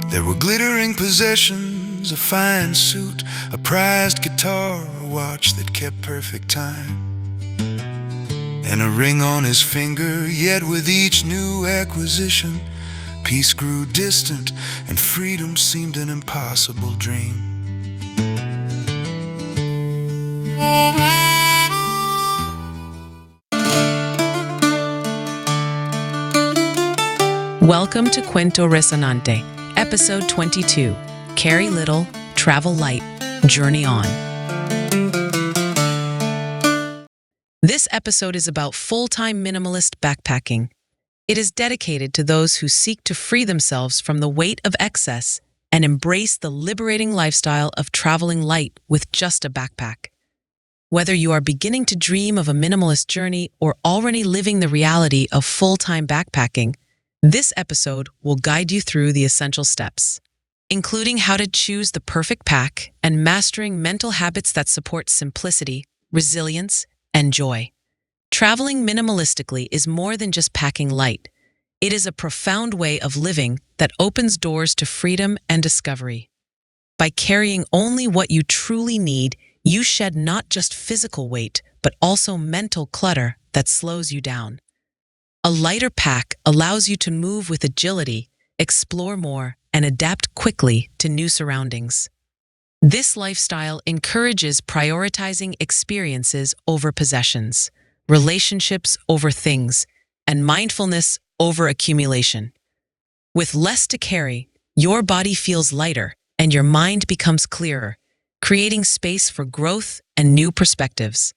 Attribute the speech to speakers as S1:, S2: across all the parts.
S1: There were glittering possessions, a fine suit, a prized guitar, a watch that kept perfect time, and a ring on his finger. Yet with each new acquisition, peace grew distant and freedom seemed an impossible dream.
S2: Welcome to Cuento Resonante, Episode 22, Carry Little, Travel Light, Journey On. This episode is about full-time minimalist backpacking. It is dedicated to those who seek to free themselves from the weight of excess and embrace the liberating lifestyle of traveling light with just a backpack. Whether you are beginning to dream of a minimalist journey or already living the reality of full-time backpacking, this episode will guide you through the essential steps, including how to choose the perfect pack and mastering mental habits that support simplicity, resilience, and joy. Traveling minimalistically is more than just packing light. It is a profound way of living that opens doors to freedom and discovery. By carrying only what you truly need, you shed not just physical weight, but also mental clutter that slows you down. A lighter pack allows you to move with agility, explore more, and adapt quickly to new surroundings. This lifestyle encourages prioritizing experiences over possessions, relationships over things, and mindfulness over accumulation. With less to carry, your body feels lighter and your mind becomes clearer, creating space for growth and new perspectives.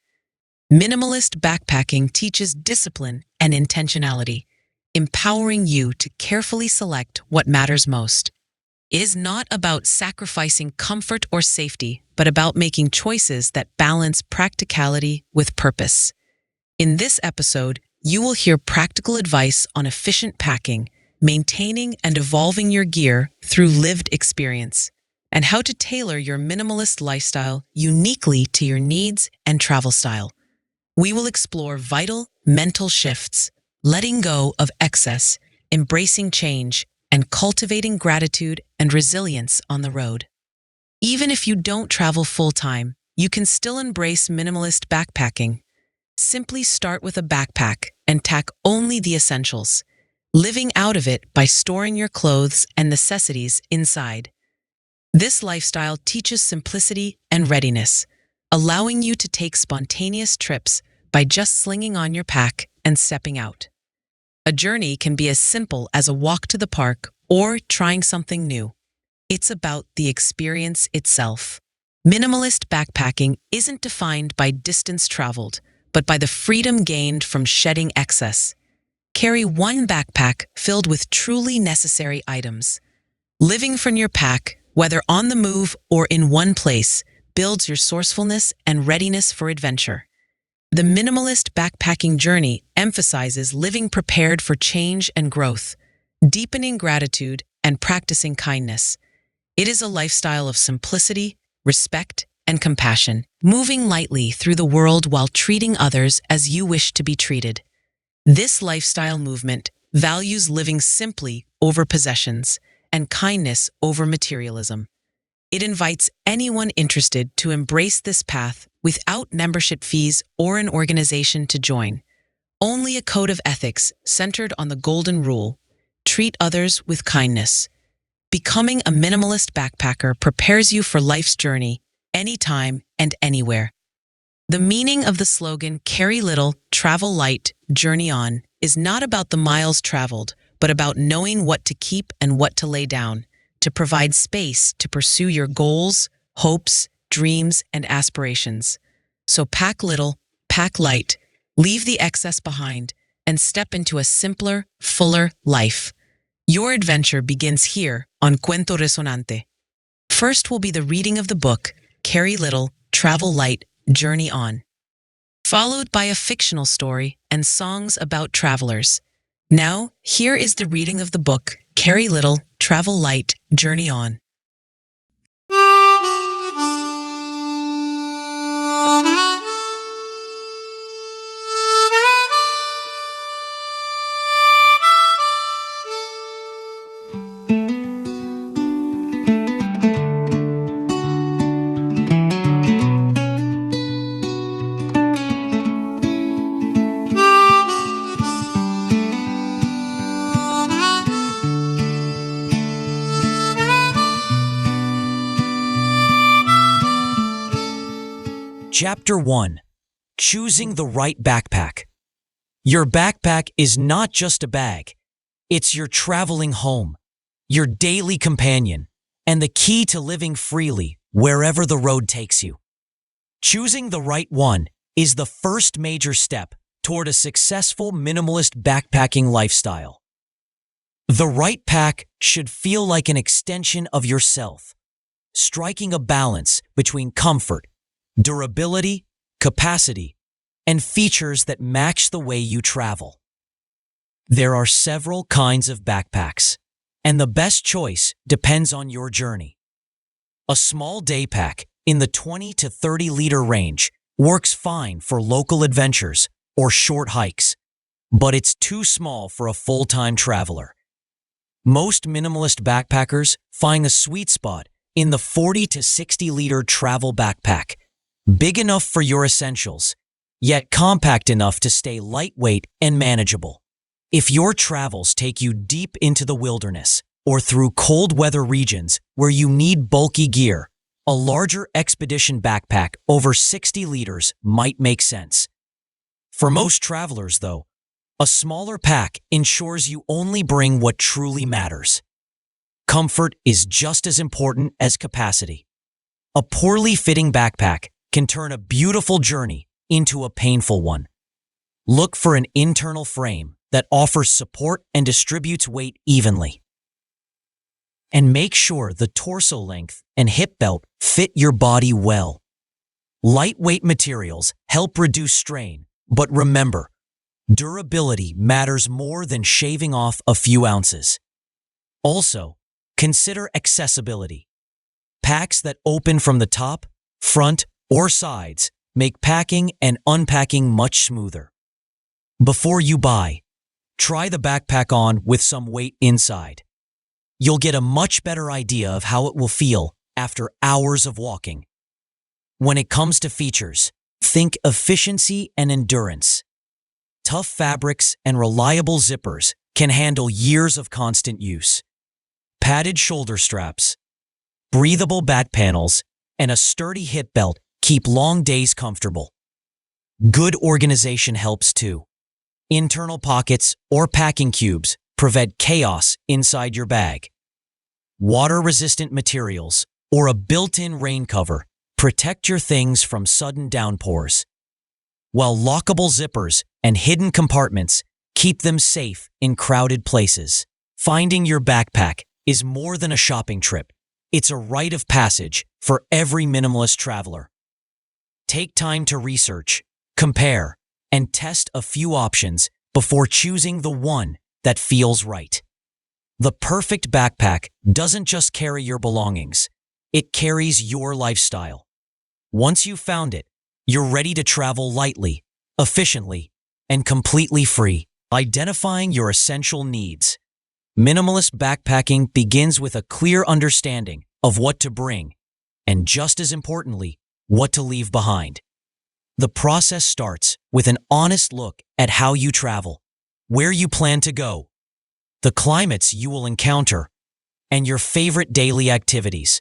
S2: Minimalist backpacking teaches discipline and intentionality, empowering you to carefully select what matters most. It is not about sacrificing comfort or safety, but about making choices that balance practicality with purpose. In this episode, you will hear practical advice on efficient packing, maintaining and evolving your gear through lived experience, and how to tailor your minimalist lifestyle uniquely to your needs and travel style. We will explore vital mental shifts, letting go of excess, embracing change, and cultivating gratitude and resilience on the road. Even if you don't travel full-time, you can still embrace minimalist backpacking. Simply start with a backpack and tack only the essentials, living out of it by storing your clothes and necessities inside. This lifestyle teaches simplicity and readiness, allowing you to take spontaneous trips by just slinging on your pack and stepping out. A journey can be as simple as a walk to the park or trying something new. It's about the experience itself. Minimalist backpacking isn't defined by distance traveled, but by the freedom gained from shedding excess. Carry one backpack filled with truly necessary items. Living from your pack, whether on the move or in one place, builds your resourcefulness and readiness for adventure. The minimalist backpacking journey emphasizes living prepared for change and growth, deepening gratitude and practicing kindness. It is a lifestyle of simplicity, respect, and compassion, moving lightly through the world while treating others as you wish to be treated. This lifestyle movement values living simply over possessions and kindness over materialism. It invites anyone interested to embrace this path without membership fees or an organization to join. Only a code of ethics centered on the golden rule: treat others with kindness. Becoming a minimalist backpacker prepares you for life's journey, anytime and anywhere. The meaning of the slogan, "Carry little, travel light, journey on," is not about the miles traveled, but about knowing what to keep and what to lay down, to provide space to pursue your goals, hopes, dreams, and aspirations. So pack little, pack light, leave the excess behind, and step into a simpler, fuller life. Your adventure begins here on Cuento Resonante. First will be the reading of the book, Carry Little, Travel Light, Journey On, followed by a fictional story and songs about travelers. Now, here is the reading of the book, Carry Little, Travel Light, Journey On.
S3: Chapter 1. Choosing the right backpack. Your backpack is not just a bag. It's your traveling home, your daily companion, and the key to living freely wherever the road takes you. Choosing the right one is the first major step toward a successful minimalist backpacking lifestyle. The right pack should feel like an extension of yourself, striking a balance between comfort, durability, capacity, and features that match the way you travel. There are several kinds of backpacks, and the best choice depends on your journey. A small day pack in the 20 to 30 liter range works fine for local adventures or short hikes, but it's too small for a full-time traveler. Most minimalist backpackers find the sweet spot in the 40 to 60 liter travel backpack, big enough for your essentials, yet compact enough to stay lightweight and manageable. If your travels take you deep into the wilderness or through cold weather regions where you need bulky gear, a larger expedition backpack over 60 liters might make sense. For most travelers, though, a smaller pack ensures you only bring what truly matters. Comfort is just as important as capacity. A poorly fitting backpack can turn a beautiful journey into a painful one. Look for an internal frame that offers support and distributes weight evenly. And make sure the torso length and hip belt fit your body well. Lightweight materials help reduce strain, but remember, durability matters more than shaving off a few ounces. Also, consider accessibility. Packs that open from the top, front, or sides make packing and unpacking much smoother. Before you buy, try the backpack on with some weight inside. You'll get a much better idea of how it will feel after hours of walking. When it comes to features, think efficiency and endurance. Tough fabrics and reliable zippers can handle years of constant use. Padded shoulder straps, breathable back panels, and a sturdy hip belt keep long days comfortable. Good organization helps too. Internal pockets or packing cubes prevent chaos inside your bag. Water-resistant materials or a built-in rain cover protect your things from sudden downpours, while lockable zippers and hidden compartments keep them safe in crowded places. Finding your backpack is more than a shopping trip. It's a rite of passage for every minimalist traveler. Take time to research, compare, and test a few options before choosing the one that feels right. The perfect backpack doesn't just carry your belongings, it carries your lifestyle. Once you've found it, you're ready to travel lightly, efficiently, and completely free. Identifying your essential needs. Minimalist backpacking begins with a clear understanding of what to bring, and just as importantly, what to leave behind. The process starts with an honest look at how you travel, where you plan to go, the climates you will encounter, and your favorite daily activities.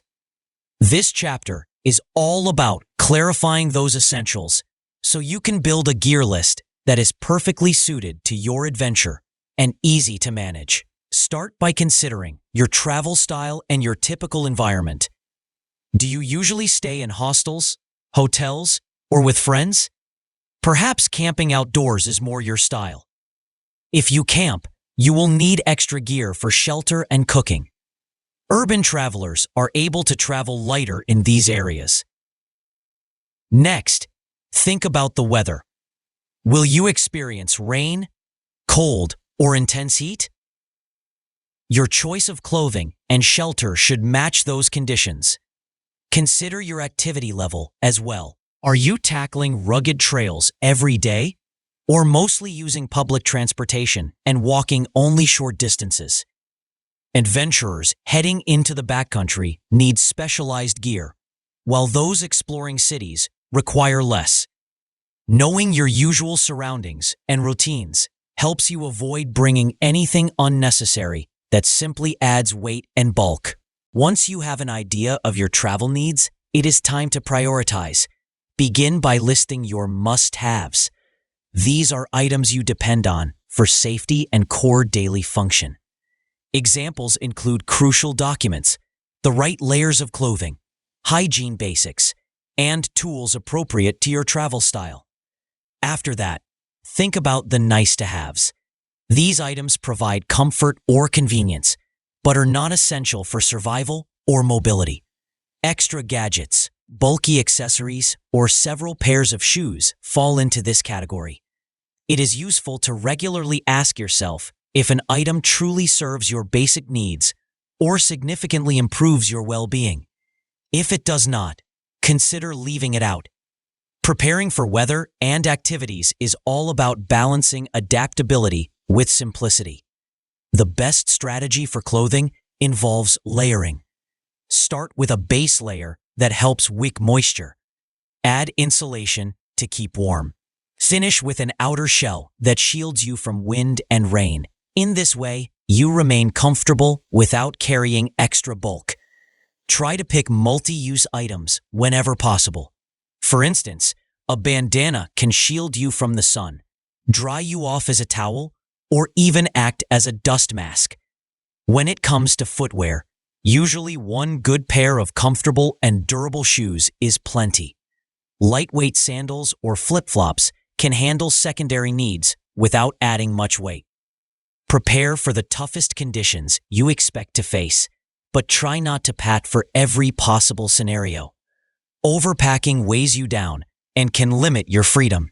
S3: This chapter is all about clarifying those essentials so you can build a gear list that is perfectly suited to your adventure and easy to manage. Start by considering your travel style and your typical environment. Do you usually stay in hostels, hotels, or with friends? Perhaps camping outdoors is more your style. If you camp, you will need extra gear for shelter and cooking. Urban travelers are able to travel lighter in these areas. Next, think about the weather. Will you experience rain, cold, or intense heat? Your choice of clothing and shelter should match those conditions. Consider your activity level as well. Are you tackling rugged trails every day, or mostly using public transportation and walking only short distances? Adventurers heading into the backcountry need specialized gear, while those exploring cities require less. Knowing your usual surroundings and routines helps you avoid bringing anything unnecessary that simply adds weight and bulk. Once you have an idea of your travel needs, it is time to prioritize. Begin by listing your must-haves. These are items you depend on for safety and core daily function. Examples include crucial documents, the right layers of clothing, hygiene basics, and tools appropriate to your travel style. After that, think about the nice-to-haves. These items provide comfort or convenience, but are not essential for survival or mobility. Extra gadgets, bulky accessories, or several pairs of shoes fall into this category. It is useful to regularly ask yourself if an item truly serves your basic needs or significantly improves your well-being. If it does not, consider leaving it out. Preparing for weather and activities is all about balancing adaptability with simplicity. The best strategy for clothing involves layering. Start with a base layer that helps wick moisture. Add insulation to keep warm. Finish with an outer shell that shields you from wind and rain. In this way, you remain comfortable without carrying extra bulk. Try to pick multi-use items whenever possible. For instance, a bandana can shield you from the sun, dry you off as a towel, or even act as a dust mask. When it comes to footwear, usually one good pair of comfortable and durable shoes is plenty. Lightweight sandals or flip-flops can handle secondary needs without adding much weight. Prepare for the toughest conditions you expect to face, but try not to pat for every possible scenario. Overpacking weighs you down and can limit your freedom.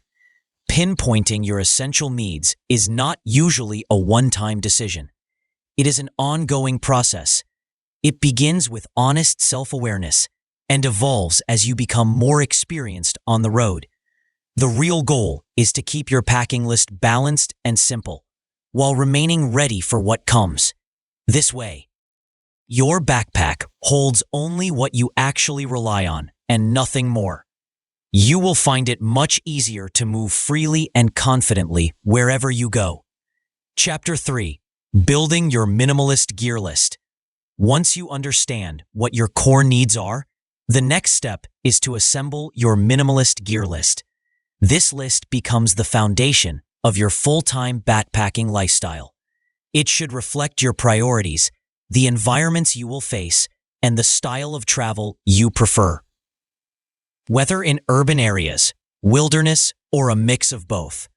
S3: Pinpointing your essential needs is not usually a one-time decision. It is an ongoing process. It begins with honest self-awareness and evolves as you become more experienced on the road. The real goal is to keep your packing list balanced and simple, while remaining ready for what comes. This way, your backpack holds only what you actually rely on and nothing more. You will find it much easier to move freely and confidently wherever you go. Chapter 3. Building your minimalist gear list. Once you understand what your core needs are, the next step is to assemble your minimalist gear list. This list becomes the foundation of your full-time backpacking lifestyle. It should reflect your priorities, the environments you will face, and the style of travel you prefer. Whether in urban areas, wilderness, or a mix of both,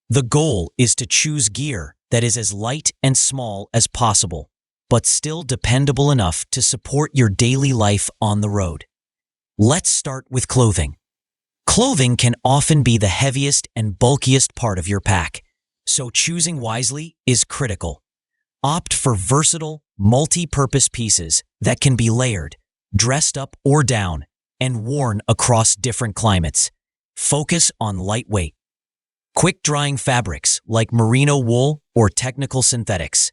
S3: the goal is to choose gear that is as light and small as possible, but still dependable enough to support your daily life on the road. Let's start with clothing. Clothing can often be the heaviest and bulkiest part of your pack, so choosing wisely is critical. Opt for versatile, multi-purpose pieces that can be layered, dressed up or down, and worn across different climates. Focus on lightweight, quick-drying fabrics like merino wool or technical synthetics.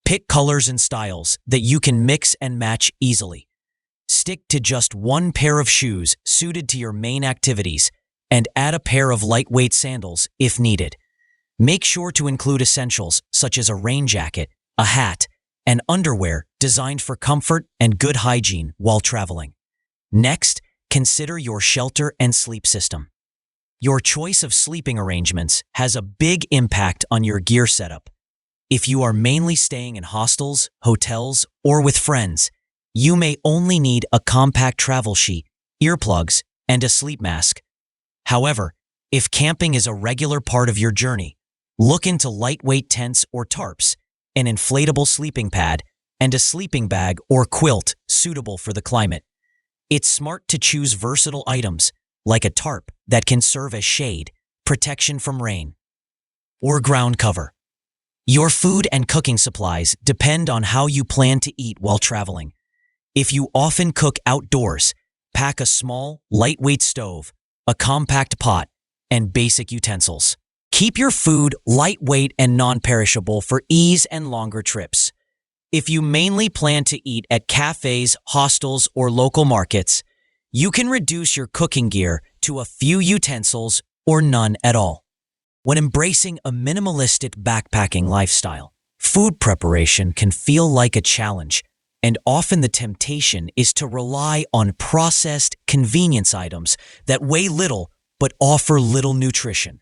S3: Pick colors and styles that you can mix and match easily. Stick to just one pair of shoes suited to your main activities and add a pair of lightweight sandals if needed. Make sure to include essentials such as a rain jacket, a hat, and underwear designed for comfort and good hygiene while traveling. Next, consider your shelter and sleep system. Your choice of sleeping arrangements has a big impact on your gear setup. If you are mainly staying in hostels, hotels, or with friends, you may only need a compact travel sheet, earplugs, and a sleep mask. However, if camping is a regular part of your journey, look into lightweight tents or tarps, an inflatable sleeping pad, and a sleeping bag or quilt suitable for the climate. It's smart to choose versatile items, like a tarp that can serve as shade, protection from rain, or ground cover. Your food and cooking supplies depend on how you plan to eat while traveling. If you often cook outdoors, pack a small, lightweight stove, a compact pot, and basic utensils. Keep your food lightweight and non-perishable for ease and longer trips. If you mainly plan to eat at cafes, hostels, or local markets, you can reduce your cooking gear to a few utensils or none at all. When embracing a minimalistic backpacking lifestyle, food preparation can feel like a challenge, and often the temptation is to rely on processed convenience items that weigh little but offer little nutrition.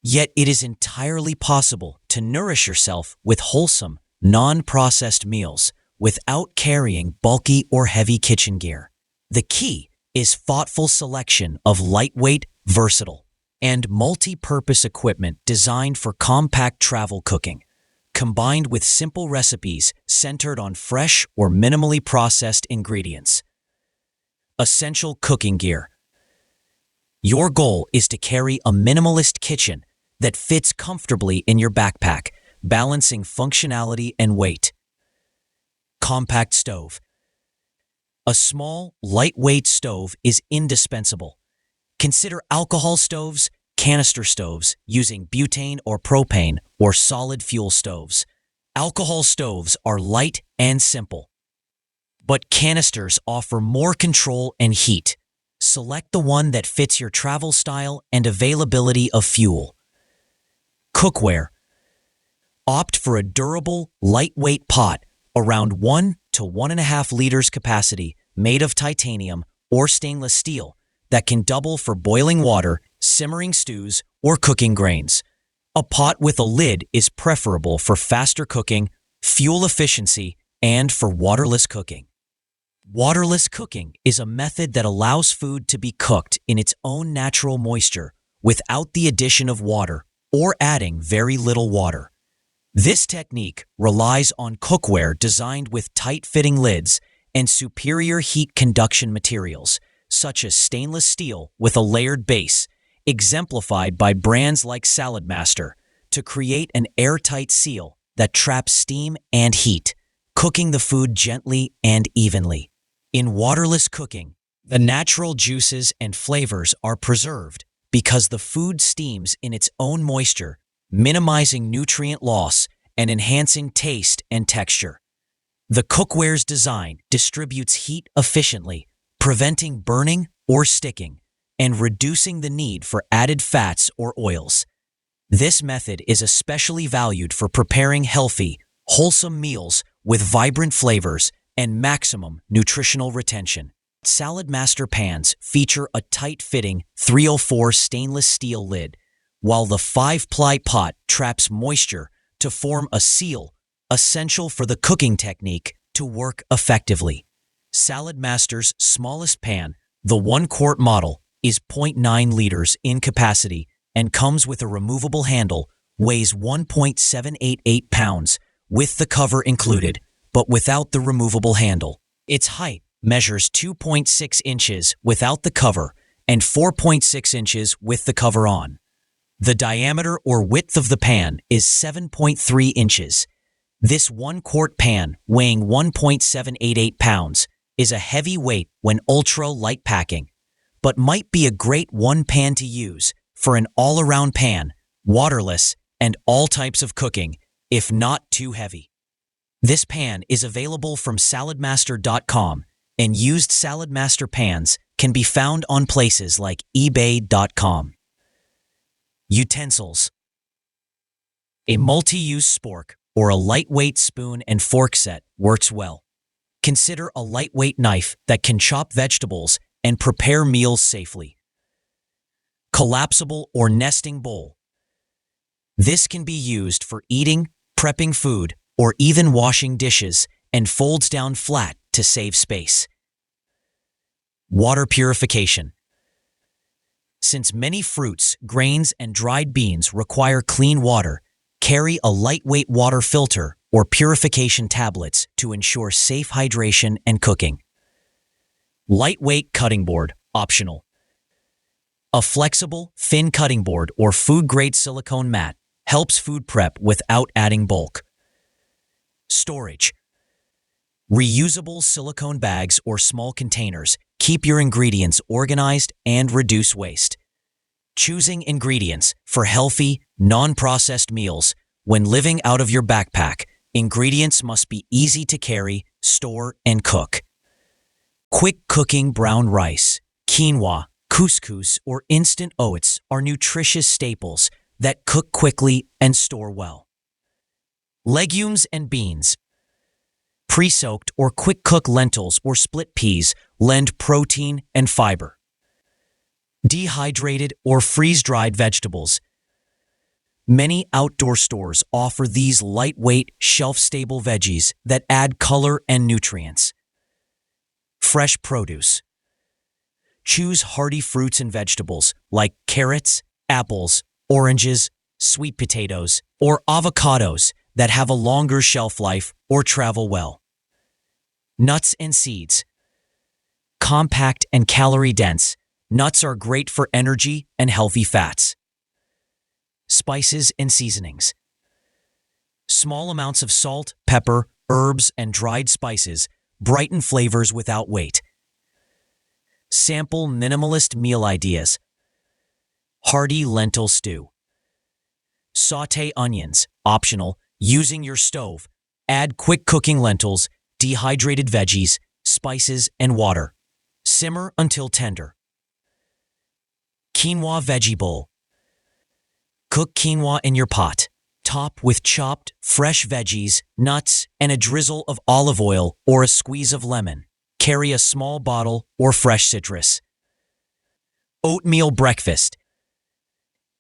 S3: Yet it is entirely possible to nourish yourself with wholesome, non-processed meals without carrying bulky or heavy kitchen gear. The key is thoughtful selection of lightweight, versatile, and multi-purpose equipment designed for compact travel cooking, combined with simple recipes centered on fresh or minimally processed ingredients. Essential cooking gear. Your goal is to carry a minimalist kitchen that fits comfortably in your backpack, balancing functionality and weight. Compact stove. A small, lightweight stove is indispensable. Consider alcohol stoves, canister stoves using butane or propane, or solid fuel stoves. Alcohol stoves are light and simple, but canisters offer more control and heat. Select the one that fits your travel style and availability of fuel. Cookware. Opt for a durable, lightweight pot around 1 to 1.5 liters capacity, made of titanium or stainless steel, that can double for boiling water, simmering stews, or cooking grains. A pot with a lid is preferable for faster cooking, fuel efficiency, and for waterless cooking. Waterless cooking is a method that allows food to be cooked in its own natural moisture without the addition of water or adding very little water. This technique relies on cookware designed with tight-fitting lids and superior heat conduction materials, such as stainless steel with a layered base, exemplified by brands like Salad Master, to create an airtight seal that traps steam and heat, cooking the food gently and evenly. In waterless cooking, the natural juices and flavors are preserved because the food steams in its own moisture, minimizing nutrient loss and enhancing taste and texture. The cookware's design distributes heat efficiently, preventing burning or sticking, and reducing the need for added fats or oils. This method is especially valued for preparing healthy, wholesome meals with vibrant flavors and maximum nutritional retention. Salad Master pans feature a tight-fitting 304 stainless steel lid, while the 5-ply pot traps moisture to form a seal, essential for the cooking technique to work effectively. Salad Master's smallest pan, the 1-quart model, is 0.9 liters in capacity and comes with a removable handle, weighs 1.788 pounds, with the cover included, but without the removable handle. Its height measures 2.6 inches without the cover and 4.6 inches with the cover on. The diameter or width of the pan is 7.3 inches. This 1-quart pan, weighing 1.788 pounds, is a heavy weight when ultra-light packing, but might be a great one pan to use for an all-around pan, waterless, and all types of cooking, if not too heavy. This pan is available from saladmaster.com, and used Salad Master pans can be found on places like ebay.com. Utensils. A multi-use spork or a lightweight spoon and fork set works well. Consider a lightweight knife that can chop vegetables and prepare meals safely. Collapsible or nesting bowl. This can be used for eating, prepping food, or even washing dishes, and folds down flat to save space. Water purification. Since many fruits, grains, and dried beans require clean water, carry a lightweight water filter or purification tablets to ensure safe hydration and cooking. Lightweight cutting board, optional. A flexible, thin cutting board or food-grade silicone mat helps food prep without adding bulk. Storage. Reusable silicone bags or small containers keep your ingredients organized and reduce waste. Choosing ingredients for healthy, non-processed meals. When living out of your backpack, ingredients must be easy to carry, store, and cook. Quick cooking brown rice, quinoa, couscous, or instant oats are nutritious staples that cook quickly and store well. Legumes and beans. Pre-soaked or quick-cook lentils or split peas lend protein and fiber. Dehydrated or freeze-dried vegetables. Many outdoor stores offer these lightweight, shelf-stable veggies that add color and nutrients. Fresh produce. Choose hearty fruits and vegetables like carrots, apples, oranges, sweet potatoes, or avocados that have a longer shelf life or travel well. Nuts and seeds. Compact and calorie-dense, nuts are great for energy and healthy fats. Spices and seasonings. Small amounts of salt, pepper, herbs, and dried spices brighten flavors without weight. Sample minimalist meal ideas. Hearty lentil stew. Sauté onions, optional, using your stove. Add quick cooking lentils, dehydrated veggies, spices, and water. Simmer until tender. Quinoa veggie bowl. Cook quinoa in your pot. Top with chopped, fresh veggies, nuts, and a drizzle of olive oil or a squeeze of lemon. Carry a small bottle or fresh citrus. Oatmeal breakfast.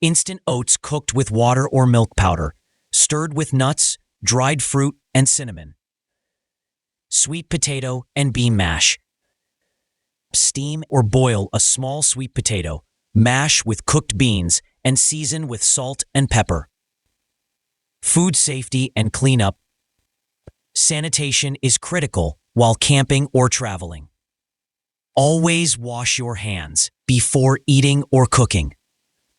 S3: Instant oats cooked with water or milk powder, stirred with nuts, dried fruit, and cinnamon. Sweet potato and bean mash. Steam or boil a small sweet potato, mash with cooked beans, and season with salt and pepper. Food safety and cleanup. Sanitation is critical while camping or traveling. Always wash your hands before eating or cooking.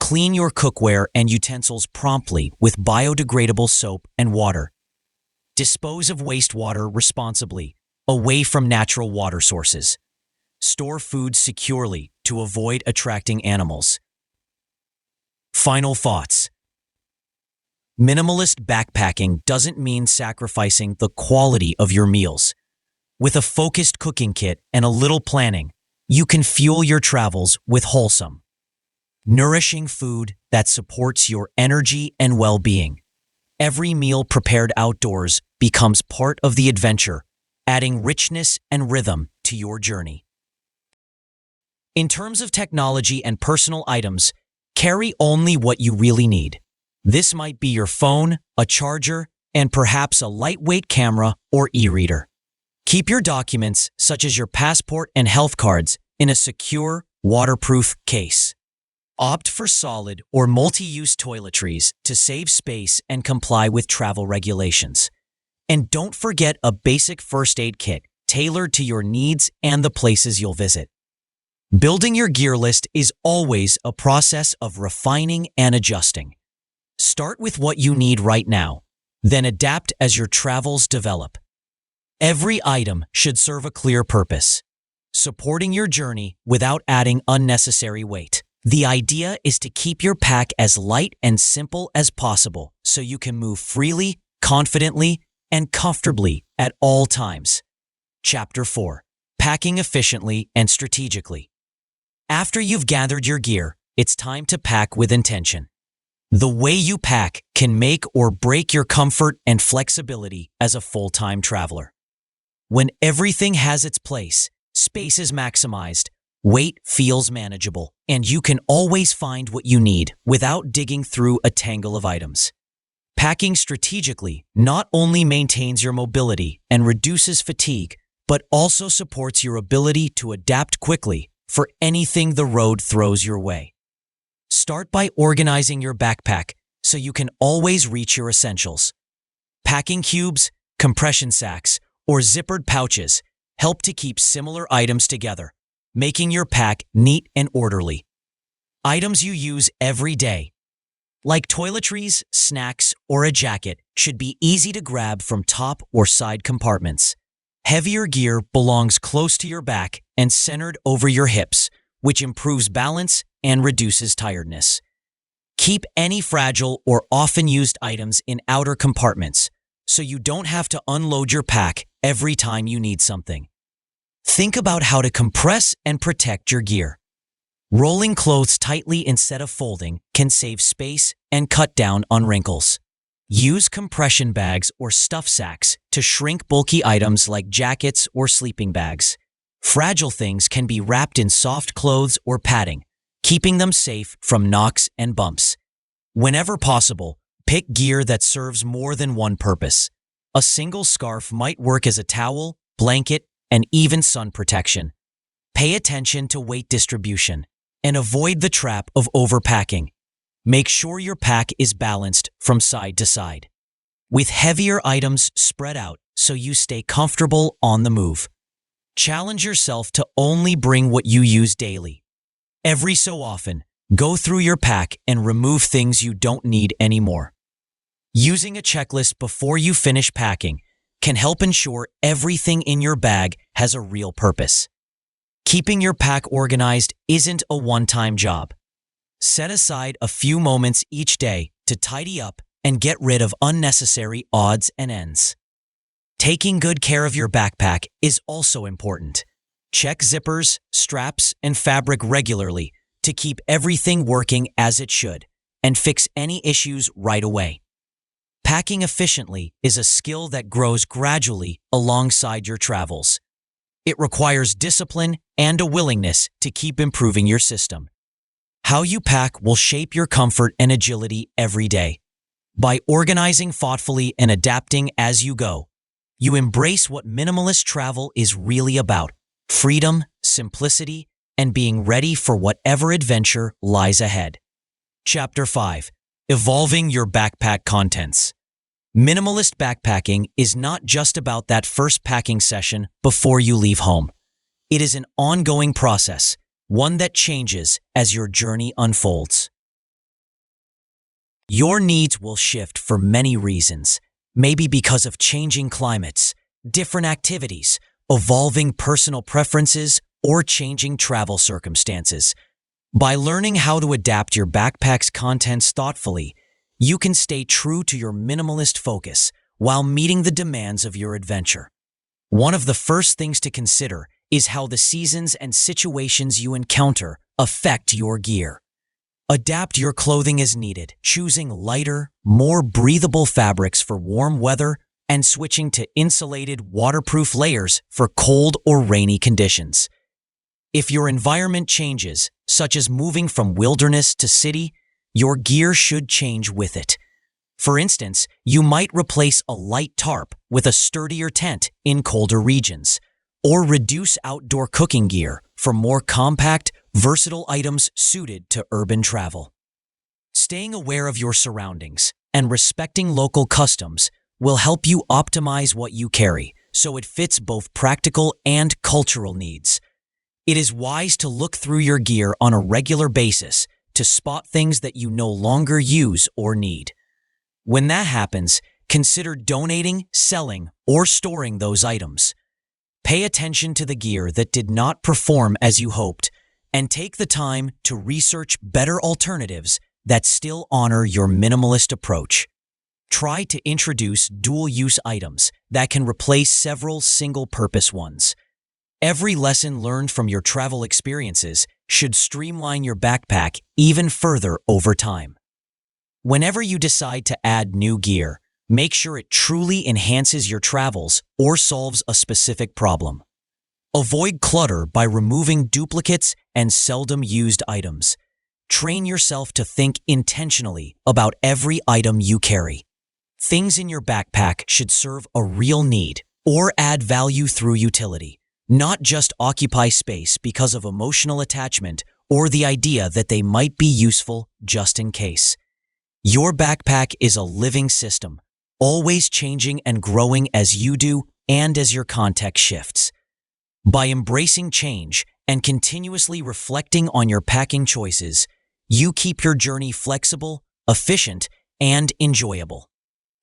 S3: Clean your cookware and utensils promptly with biodegradable soap and water. Dispose of wastewater responsibly, away from natural water sources. Store food securely to avoid attracting animals. Final thoughts. Minimalist backpacking doesn't mean sacrificing the quality of your meals. With a focused cooking kit and a little planning, you can fuel your travels with wholesome, nourishing food that supports your energy and well-being. Every meal prepared outdoors becomes part of the adventure, adding richness and rhythm to your journey. In terms of technology and personal items, carry only what you really need. This might be your phone, a charger, and perhaps a lightweight camera or e-reader. Keep your documents, such as your passport and health cards, in a secure, waterproof case. Opt for solid or multi-use toiletries to save space and comply with travel regulations. And don't forget a basic first aid kit tailored to your needs and the places you'll visit. Building your gear list is always a process of refining and adjusting. Start with what you need right now, then adapt as your travels develop. Every item should serve a clear purpose, supporting your journey without adding unnecessary weight. The idea is to keep your pack as light and simple as possible so you can move freely, confidently, and comfortably at all times. Chapter 4. Packing efficiently and strategically. After you've gathered your gear, it's time to pack with intention. The way you pack can make or break your comfort and flexibility as a full-time traveler. When everything has its place, space is maximized, weight feels manageable, and you can always find what you need without digging through a tangle of items. Packing strategically not only maintains your mobility and reduces fatigue, but also supports your ability to adapt quickly for anything the road throws your way. Start by organizing your backpack so you can always reach your essentials. Packing cubes, compression sacks, or zippered pouches help to keep similar items together, making your pack neat and orderly. Items you use every day, like toiletries, snacks, or a jacket, should be easy to grab from top or side compartments. Heavier gear belongs close to your back and centered over your hips, which improves balance and reduces tiredness. Keep any fragile or often used items in outer compartments so you don't have to unload your pack every time you need something. Think about how to compress and protect your gear. Rolling clothes tightly instead of folding can save space and cut down on wrinkles. Use compression bags or stuff sacks to shrink bulky items like jackets or sleeping bags. Fragile things can be wrapped in soft clothes or padding, keeping them safe from knocks and bumps. Whenever possible, pick gear that serves more than one purpose. A single scarf might work as a towel, blanket, and even sun protection. Pay attention to weight distribution and avoid the trap of overpacking. Make sure your pack is balanced from side to side, with heavier items spread out so you stay comfortable on the move. Challenge yourself to only bring what you use daily. Every so often, go through your pack and remove things you don't need anymore. Using a checklist before you finish packing can help ensure everything in your bag has a real purpose. Keeping your pack organized isn't a one-time job. Set aside a few moments each day to tidy up and get rid of unnecessary odds and ends. Taking good care of your backpack is also important. Check zippers, straps, and fabric regularly to keep everything working as it should and fix any issues right away. Packing efficiently is a skill that grows gradually alongside your travels. It requires discipline and a willingness to keep improving your system. How you pack will shape your comfort and agility every day. By organizing thoughtfully and adapting as you go, you embrace what minimalist travel is really about: freedom, simplicity, and being ready for whatever adventure lies ahead. Chapter 5. Evolving your backpack contents. Minimalist backpacking is not just about that first packing session before you leave home. It is an ongoing process, one that changes as your journey unfolds. Your needs will shift for many reasons, maybe because of changing climates, different activities, evolving personal preferences, or changing travel circumstances. By learning how to adapt your backpack's contents thoughtfully, you can stay true to your minimalist focus while meeting the demands of your adventure. One of the first things to consider is how the seasons and situations you encounter affect your gear. Adapt your clothing as needed, choosing lighter, more breathable fabrics for warm weather and switching to insulated, waterproof layers for cold or rainy conditions. If your environment changes, such as moving from wilderness to city, your gear should change with it. For instance, you might replace a light tarp with a sturdier tent in colder regions, or reduce outdoor cooking gear for more compact, versatile items suited to urban travel. Staying aware of your surroundings and respecting local customs will help you optimize what you carry so it fits both practical and cultural needs. It is wise to look through your gear on a regular basis to spot things that you no longer use or need. When that happens, consider donating, selling, or storing those items. Pay attention to the gear that did not perform as you hoped, and take the time to research better alternatives that still honor your minimalist approach. Try to introduce dual-use items that can replace several single-purpose ones. Every lesson learned from your travel experiences should streamline your backpack even further over time. Whenever you decide to add new gear, make sure it truly enhances your travels or solves a specific problem. Avoid clutter by removing duplicates and seldom used items. Train yourself to think intentionally about every item you carry. Things in your backpack should serve a real need or add value through utility, not just occupy space because of emotional attachment or the idea that they might be useful just in case. Your backpack is a living system, always changing and growing as you do and as your context shifts. By embracing change and continuously reflecting on your packing choices, you keep your journey flexible, efficient, and enjoyable.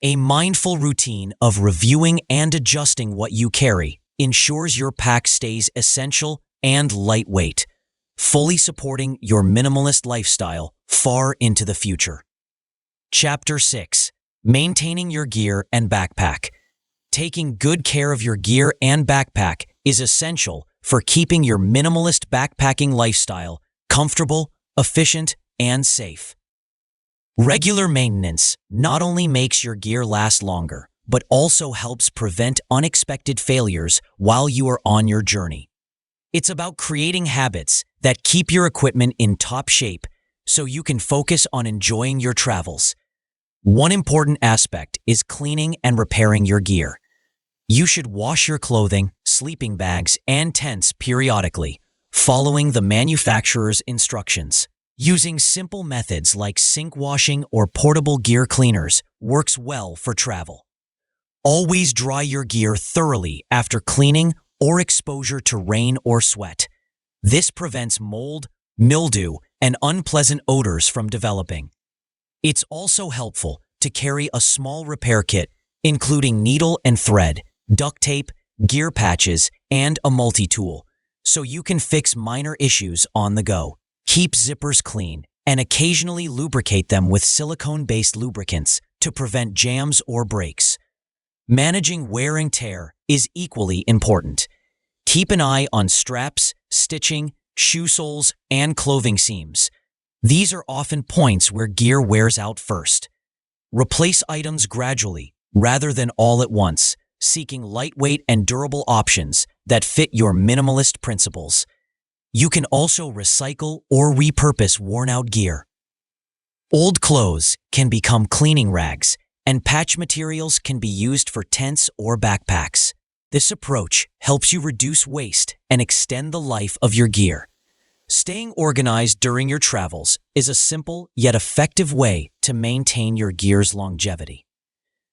S3: A mindful routine of reviewing and adjusting what you carry ensures your pack stays essential and lightweight, fully supporting your minimalist lifestyle far into the future. Chapter 6. Maintaining your gear and backpack. Taking good care of your gear and backpack is essential for keeping your minimalist backpacking lifestyle comfortable, efficient, and safe. Regular maintenance not only makes your gear last longer, but also helps prevent unexpected failures while you are on your journey. It's about creating habits that keep your equipment in top shape so you can focus on enjoying your travels. One important aspect is cleaning and repairing your gear. You should wash your clothing, sleeping bags, and tents periodically, following the manufacturer's instructions. Using simple methods like sink washing or portable gear cleaners works well for travel. Always dry your gear thoroughly after cleaning or exposure to rain or sweat. This prevents mold, mildew, and unpleasant odors from developing. It's also helpful to carry a small repair kit, including needle and thread, duct tape, gear patches, and a multi-tool, so you can fix minor issues on the go. Keep zippers clean and occasionally lubricate them with silicone-based lubricants to prevent jams or breaks. Managing wear and tear is equally important. Keep an eye on straps, stitching, shoe soles, and clothing seams. These are often points where gear wears out first. Replace items gradually rather than all at once, seeking lightweight and durable options that fit your minimalist principles. You can also recycle or repurpose worn-out gear. Old clothes can become cleaning rags, and patch materials can be used for tents or backpacks. This approach helps you reduce waste and extend the life of your gear. Staying organized during your travels is a simple yet effective way to maintain your gear's longevity.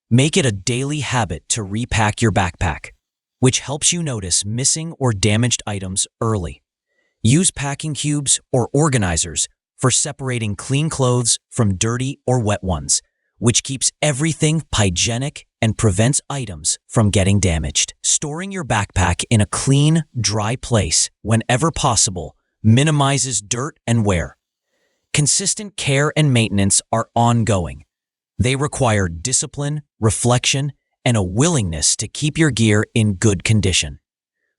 S3: Make it a daily habit to repack your backpack, which helps you notice missing or damaged items early. Use packing cubes or organizers for separating clean clothes from dirty or wet ones, which keeps everything hygienic and prevents items from getting damaged. Storing your backpack in a clean, dry place whenever possible minimizes dirt and wear. Consistent care and maintenance are ongoing. They require discipline, reflection, and a willingness to keep your gear in good condition.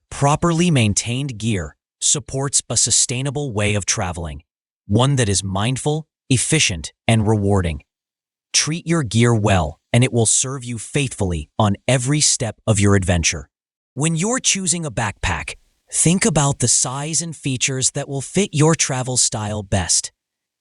S3: Properly maintained gear supports a sustainable way of traveling, one that is mindful, efficient, and rewarding. Treat your gear well, and it will serve you faithfully on every step of your adventure. When you're choosing a backpack, think about the size and features that will fit your travel style best.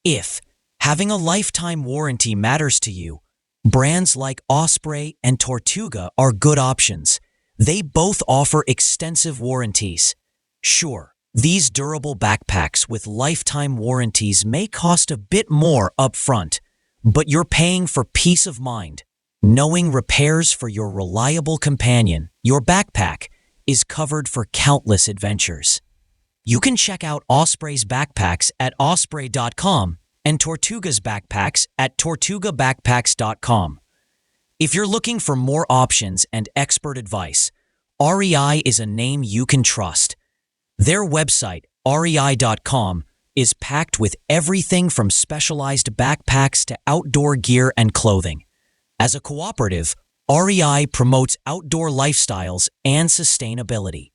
S3: If having a lifetime warranty matters to you, brands like Osprey and Tortuga are good options. They both offer extensive warranties. Sure, these durable backpacks with lifetime warranties may cost a bit more upfront, but you're paying for peace of mind, knowing repairs for your reliable companion, your backpack, is covered for countless adventures. You can check out Osprey's backpacks at osprey.com and Tortuga's backpacks at tortugabackpacks.com. If you're looking for more options and expert advice, REI is a name you can trust. Their website, rei.com, is packed with everything from specialized backpacks to outdoor gear and clothing. As a cooperative, REI promotes outdoor lifestyles and sustainability.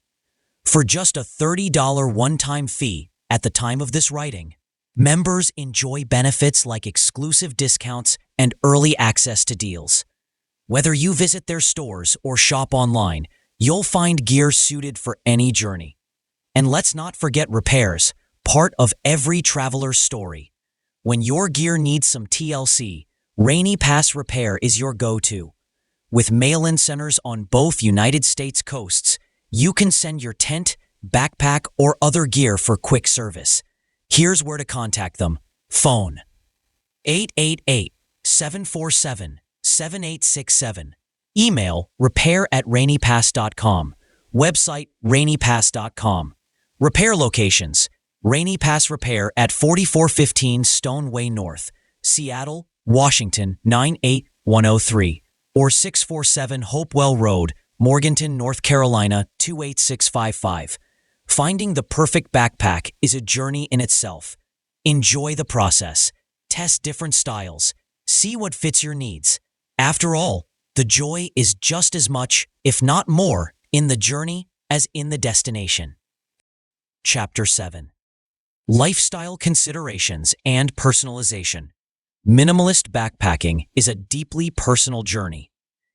S3: For just a $30 one-time fee at the time of this writing, members enjoy benefits like exclusive discounts and early access to deals. Whether you visit their stores or shop online, you'll find gear suited for any journey. And let's not forget repairs, part of every traveler's story. When your gear needs some TLC, Rainy Pass Repair is your go-to. With mail-in centers on both United States coasts, you can send your tent, backpack, or other gear for quick service. Here's where to contact them. Phone 888-747-7867. Email repair@rainypass.com. Website rainypass.com. Repair locations: Rainy Pass Repair at 4415 Stoneway North, Seattle, Washington 98103, or 647 Hopewell Road, Morganton, North Carolina 28655. Finding the perfect backpack is a journey in itself. Enjoy the process. Test different styles. See what fits your needs. After all, the joy is just as much, if not more, in the journey as in the destination. Chapter 7. Lifestyle Considerations and Personalization. Minimalist backpacking is a deeply personal journey.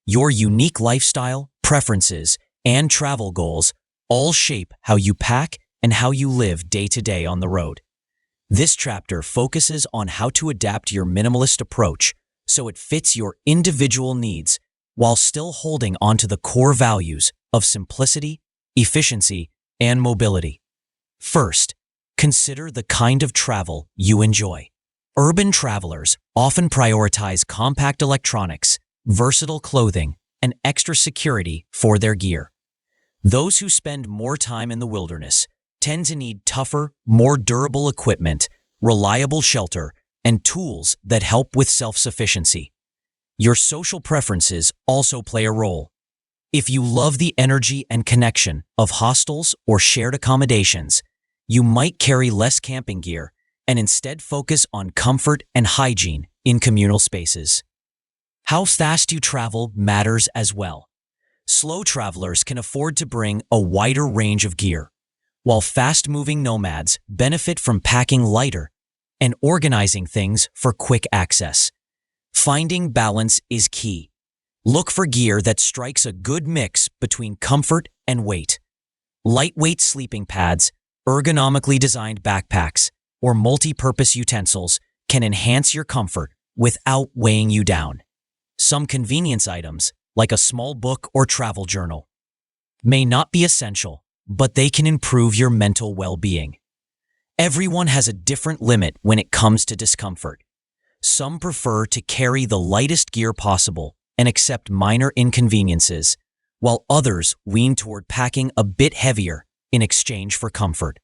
S3: Your unique lifestyle, preferences, and travel goals all shape how you pack and how you live day to day on the road. This chapter focuses on how to adapt your minimalist approach so it fits your individual needs while still holding onto the core values of simplicity, efficiency, and mobility. First, consider the kind of travel you enjoy. Urban travelers often prioritize compact electronics, versatile clothing, and extra security for their gear. Those who spend more time in the wilderness tend to need tougher, more durable equipment, reliable shelter, and tools that help with self-sufficiency. Your social preferences also play a role. If you love the energy and connection of hostels or shared accommodations, you might carry less camping gear and instead focus on comfort and hygiene in communal spaces. How fast you travel matters as well. Slow travelers can afford to bring a wider range of gear, while fast-moving nomads benefit from packing lighter and organizing things for quick access. Finding balance is key. Look for gear that strikes a good mix between comfort and weight. Lightweight sleeping pads, ergonomically designed backpacks, or multi-purpose utensils can enhance your comfort without weighing you down. Some convenience items, like a small book or travel journal, may not be essential, but they can improve your mental well-being. Everyone has a different limit when it comes to discomfort. Some prefer to carry the lightest gear possible and accept minor inconveniences, while others lean toward packing a bit heavier in exchange for comfort.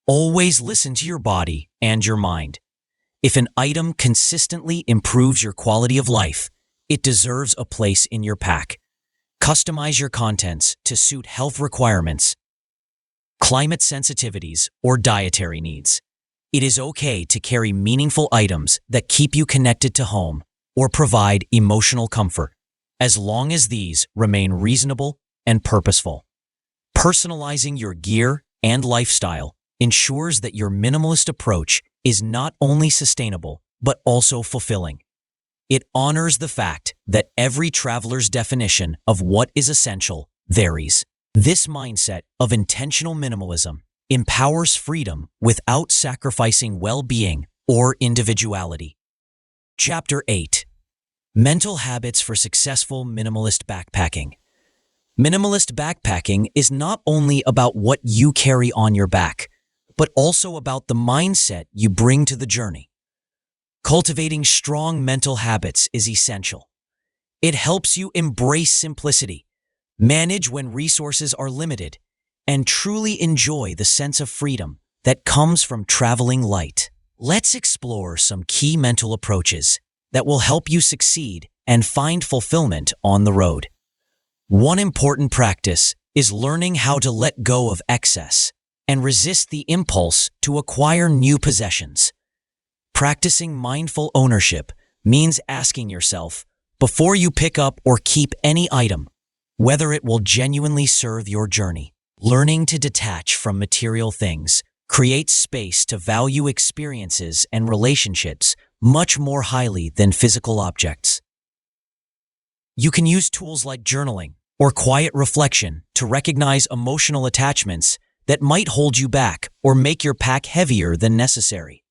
S3: Always listen to your body and your mind. If an item consistently improves your quality of life, it deserves a place in your pack. Customize your contents to suit health requirements, climate sensitivities, or dietary needs. It is okay to carry meaningful items that keep you connected to home or provide emotional comfort, as long as these remain reasonable and purposeful. Personalizing your gear and lifestyle ensures that your minimalist approach is not only sustainable, but also fulfilling. It honors the fact that every traveler's definition of what is essential varies. This mindset of intentional minimalism empowers freedom without sacrificing well-being or individuality. Chapter 8. Mental Habits for Successful Minimalist Backpacking. Minimalist backpacking is not only about what you carry on your back, but also about the mindset you bring to the journey. Cultivating strong mental habits is essential. It helps you embrace simplicity, manage when resources are limited, and truly enjoy the sense of freedom that comes from traveling light. Let's explore some key mental approaches that will help you succeed and find fulfillment on the road. One important practice is learning how to let go of excess and resist the impulse to acquire new possessions. Practicing mindful ownership means asking yourself, before you pick up or keep any item, whether it will genuinely serve your journey. Learning to detach from material things creates space to value experiences and relationships much more highly than physical objects. You can use tools like journaling or quiet reflection to recognize emotional attachments that might hold you back or make your pack heavier than necessary.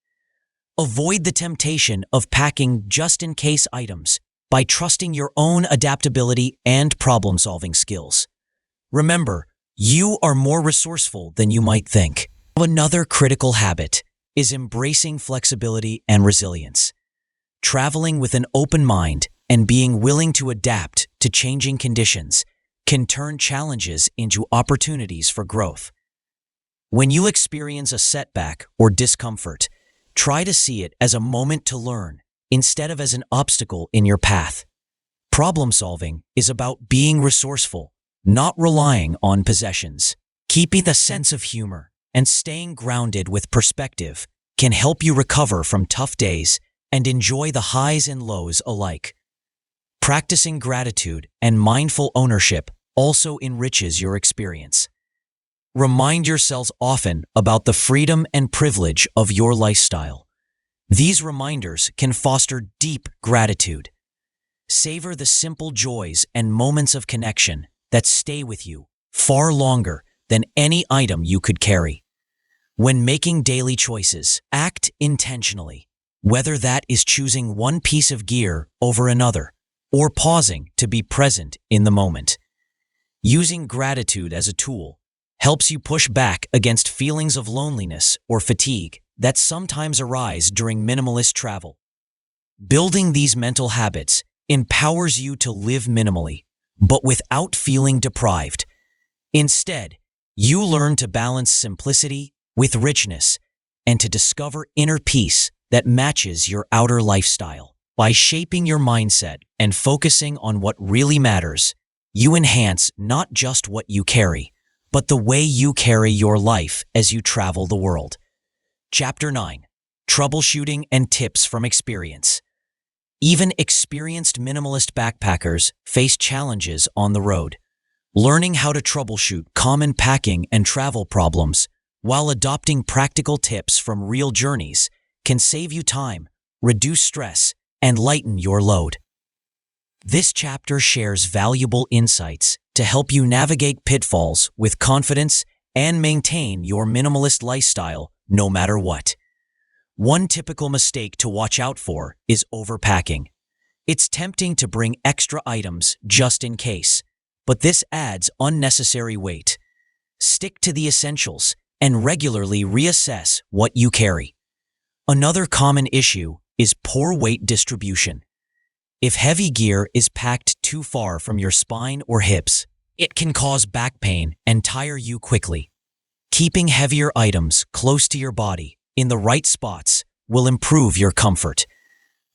S3: Avoid the temptation of packing just-in-case items by trusting your own adaptability and problem-solving skills. Remember, you are more resourceful than you might think. Another critical habit is embracing flexibility and resilience. Traveling with an open mind and being willing to adapt to changing conditions can turn challenges into opportunities for growth. When you experience a setback or discomfort, try to see it as a moment to learn instead of as an obstacle in your path. Problem solving is about being resourceful, not relying on possessions. Keeping the sense of humor and staying grounded with perspective can help you recover from tough days and enjoy the highs and lows alike. Practicing gratitude and mindful ownership also enriches your experience. Remind yourselves often about the freedom and privilege of your lifestyle. These reminders can foster deep gratitude. Savor the simple joys and moments of connection that stay with you far longer than any item you could carry. When making daily choices, act intentionally, whether that is choosing one piece of gear over another or pausing to be present in the moment. Using gratitude as a tool helps you push back against feelings of loneliness or fatigue that sometimes arise during minimalist travel. Building these mental habits empowers you to live minimally, but without feeling deprived. Instead, you learn to balance simplicity with richness and to discover inner peace that matches your outer lifestyle. By shaping your mindset and focusing on what really matters, you enhance not just what you carry, but the way you carry your life as you travel the world. Chapter 9. Troubleshooting and Tips from Experience. Even experienced minimalist backpackers face challenges on the road. Learning how to troubleshoot common packing and travel problems while adopting practical tips from real journeys can save you time, reduce stress, and lighten your load. This chapter shares valuable insights to help you navigate pitfalls with confidence and maintain your minimalist lifestyle no matter what. One typical mistake to watch out for is overpacking. It's tempting to bring extra items just in case, but this adds unnecessary weight. Stick to the essentials and regularly reassess what you carry. Another common issue is poor weight distribution. If heavy gear is packed too far from your spine or hips, it can cause back pain and tire you quickly. Keeping heavier items close to your body in the right spots will improve your comfort.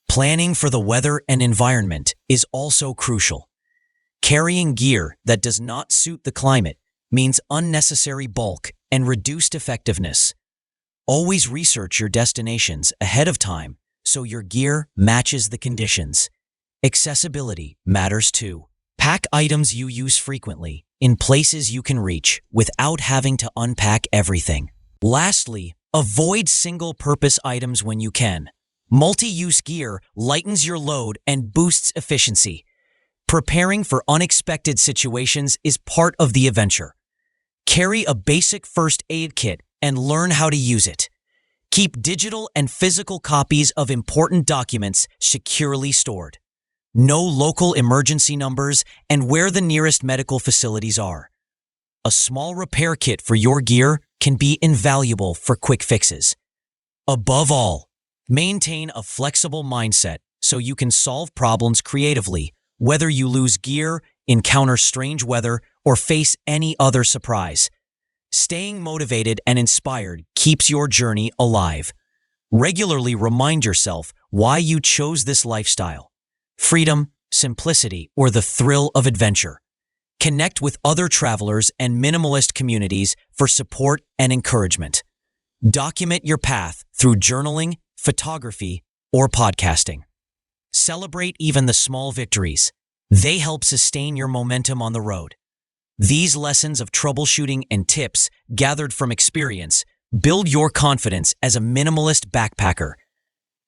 S3: Planning for the weather and environment is also crucial. Carrying gear that does not suit the climate means unnecessary bulk and reduced effectiveness. Always research your destinations ahead of time so your gear matches the conditions. Accessibility matters too. Pack items you use frequently in places you can reach without having to unpack everything. Lastly, avoid single-purpose items when you can. Multi-use gear lightens your load and boosts efficiency. Preparing for unexpected situations is part of the adventure. Carry a basic first aid kit and learn how to use it. Keep digital and physical copies of important documents securely stored. Know local emergency numbers and where the nearest medical facilities are. A small repair kit for your gear can be invaluable for quick fixes. Above all, maintain a flexible mindset so you can solve problems creatively, whether you lose gear, encounter strange weather, or face any other surprise. Staying motivated and inspired keeps your journey alive. Regularly remind yourself why you chose this lifestyle: freedom, simplicity, or the thrill of adventure. Connect with other travelers and minimalist communities for support and encouragement. Document your path through journaling, photography, or podcasting. Celebrate even the small victories. They help sustain your momentum on the road. These lessons of troubleshooting and tips gathered from experience build your confidence as a minimalist backpacker.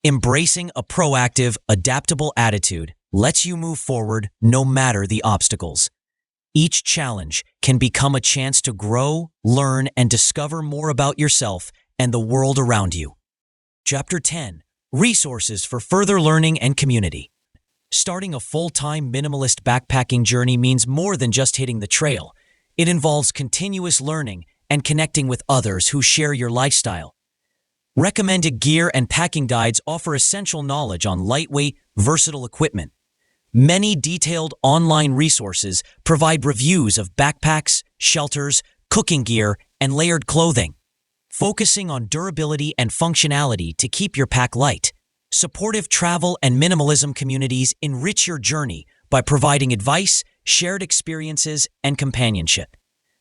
S3: Embracing a proactive, adaptable attitude lets you move forward no matter the obstacles. Each challenge can become a chance to grow, learn, and discover more about yourself and the world around you. Chapter 10. Resources for further learning and community. Starting a full-time minimalist backpacking journey means more than just hitting the trail. It involves continuous learning and connecting with others who share your lifestyle. Recommended gear and packing guides offer essential knowledge on lightweight, versatile equipment. Many detailed online resources provide reviews of backpacks, shelters, cooking gear, and layered clothing, focusing on durability and functionality to keep your pack light. Supportive travel and minimalism communities enrich your journey by providing advice, shared experiences, and companionship.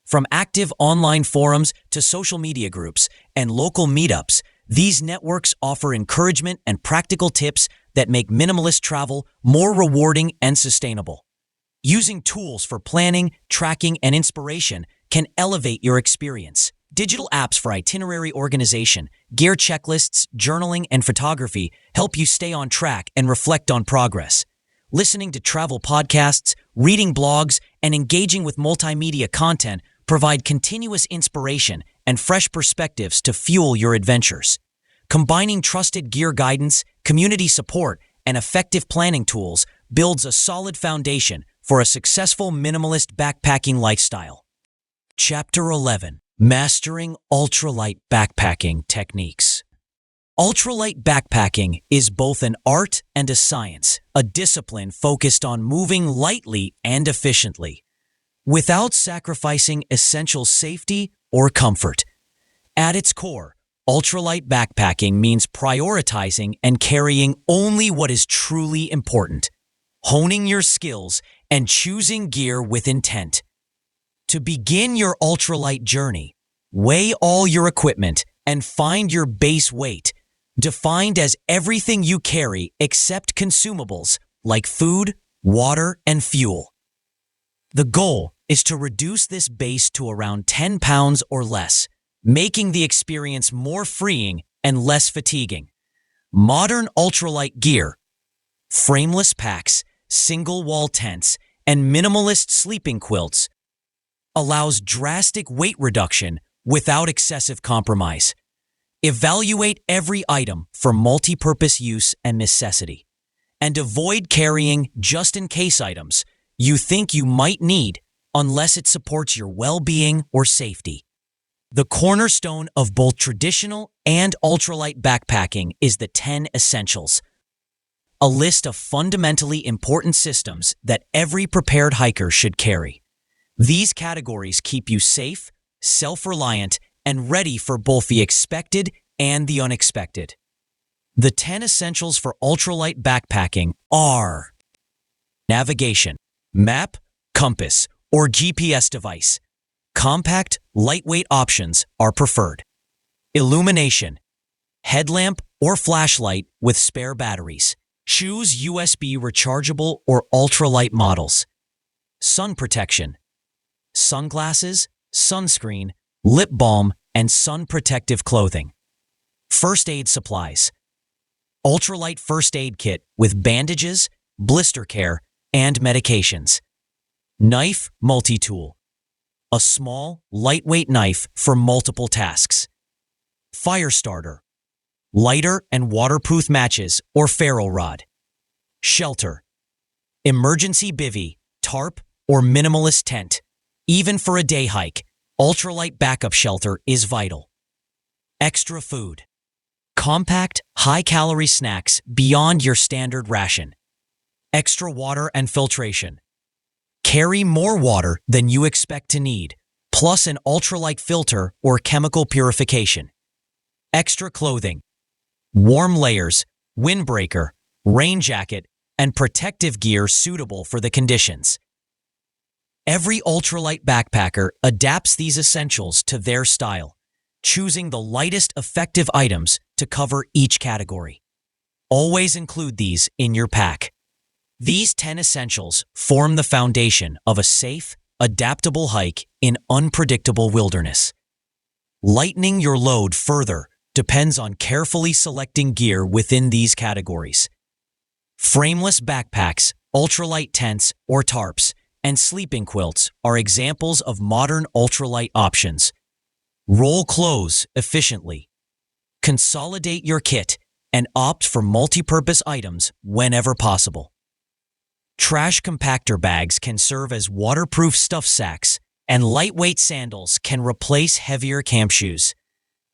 S3: From active online forums to social media groups and local meetups, these networks offer encouragement and practical tips that make minimalist travel more rewarding and sustainable. Using tools for planning, tracking, and inspiration can elevate your experience, Digital apps for itinerary organization, gear checklists, journaling, and photography help you stay on track and reflect on progress. Listening to travel podcasts, reading blogs, and engaging with multimedia content provide continuous inspiration and fresh perspectives to fuel your adventures. Combining trusted gear guidance, community support, and effective planning tools builds a solid foundation for a successful minimalist backpacking lifestyle. Chapter 11: Mastering Ultralight Backpacking Techniques. Ultralight backpacking is both an art and a science, a discipline focused on moving lightly and efficiently, without sacrificing essential safety or comfort. At its core, ultralight backpacking means prioritizing and carrying only what is truly important, honing your skills and choosing gear with intent. To begin your ultralight journey, weigh all your equipment and find your base weight, defined as everything you carry except consumables like food, water, and fuel. The goal is to reduce this base to around 10 pounds or less, making the experience more freeing and less fatiguing. Modern ultralight gear, frameless packs, single-wall tents, and minimalist sleeping quilts allows drastic weight reduction without excessive compromise. Evaluate every item for multi-purpose use and necessity, and avoid carrying just-in-case items you think you might need unless it supports your well-being or safety. The cornerstone of both traditional and ultralight backpacking is the 10 Essentials, a list of fundamentally important systems that every prepared hiker should carry. These categories keep you safe, self-reliant, and ready for both the expected and the unexpected. The 10 essentials for ultralight backpacking are: navigation, map, compass, or GPS device. Compact, lightweight options are preferred. Illumination, headlamp or flashlight with spare batteries. Choose USB rechargeable or ultralight models. Sun protection, sunglasses, sunscreen, lip balm, and sun protective clothing. First aid supplies, ultralight first aid kit with bandages, blister care, and medications. Knife multi-tool, a small, lightweight knife for multiple tasks. Fire starter, lighter and waterproof matches or ferro rod. Shelter, emergency bivvy, tarp, or minimalist tent. Even for a day hike, ultralight backup shelter is vital. Extra food, compact, high-calorie snacks beyond your standard ration. Extra water and filtration. Carry more water than you expect to need, plus an ultralight filter or chemical purification. Extra clothing, warm layers, windbreaker, rain jacket, and protective gear suitable for the conditions. Every ultralight backpacker adapts these essentials to their style, choosing the lightest effective items to cover each category. Always include these in your pack. These 10 essentials form the foundation of a safe, adaptable hike in unpredictable wilderness. Lightening your load further depends on carefully selecting gear within these categories. Frameless backpacks, ultralight tents or tarps, and sleeping quilts are examples of modern ultralight options. Roll clothes efficiently. Consolidate your kit and opt for multi-purpose items whenever possible. Trash compactor bags can serve as waterproof stuff sacks, and lightweight sandals can replace heavier camp shoes.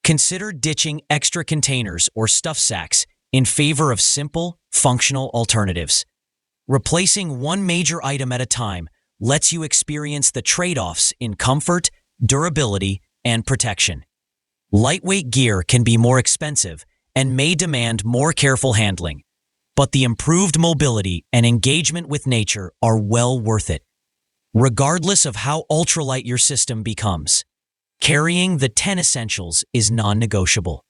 S3: Consider ditching extra containers or stuff sacks in favor of simple, functional alternatives. Replacing one major item at a time lets you experience the trade-offs in comfort, durability, and protection. Lightweight gear can be more expensive and may demand more careful handling, but the improved mobility and engagement with nature are well worth it. Regardless of how ultralight your system becomes, carrying the 10 essentials is non-negotiable.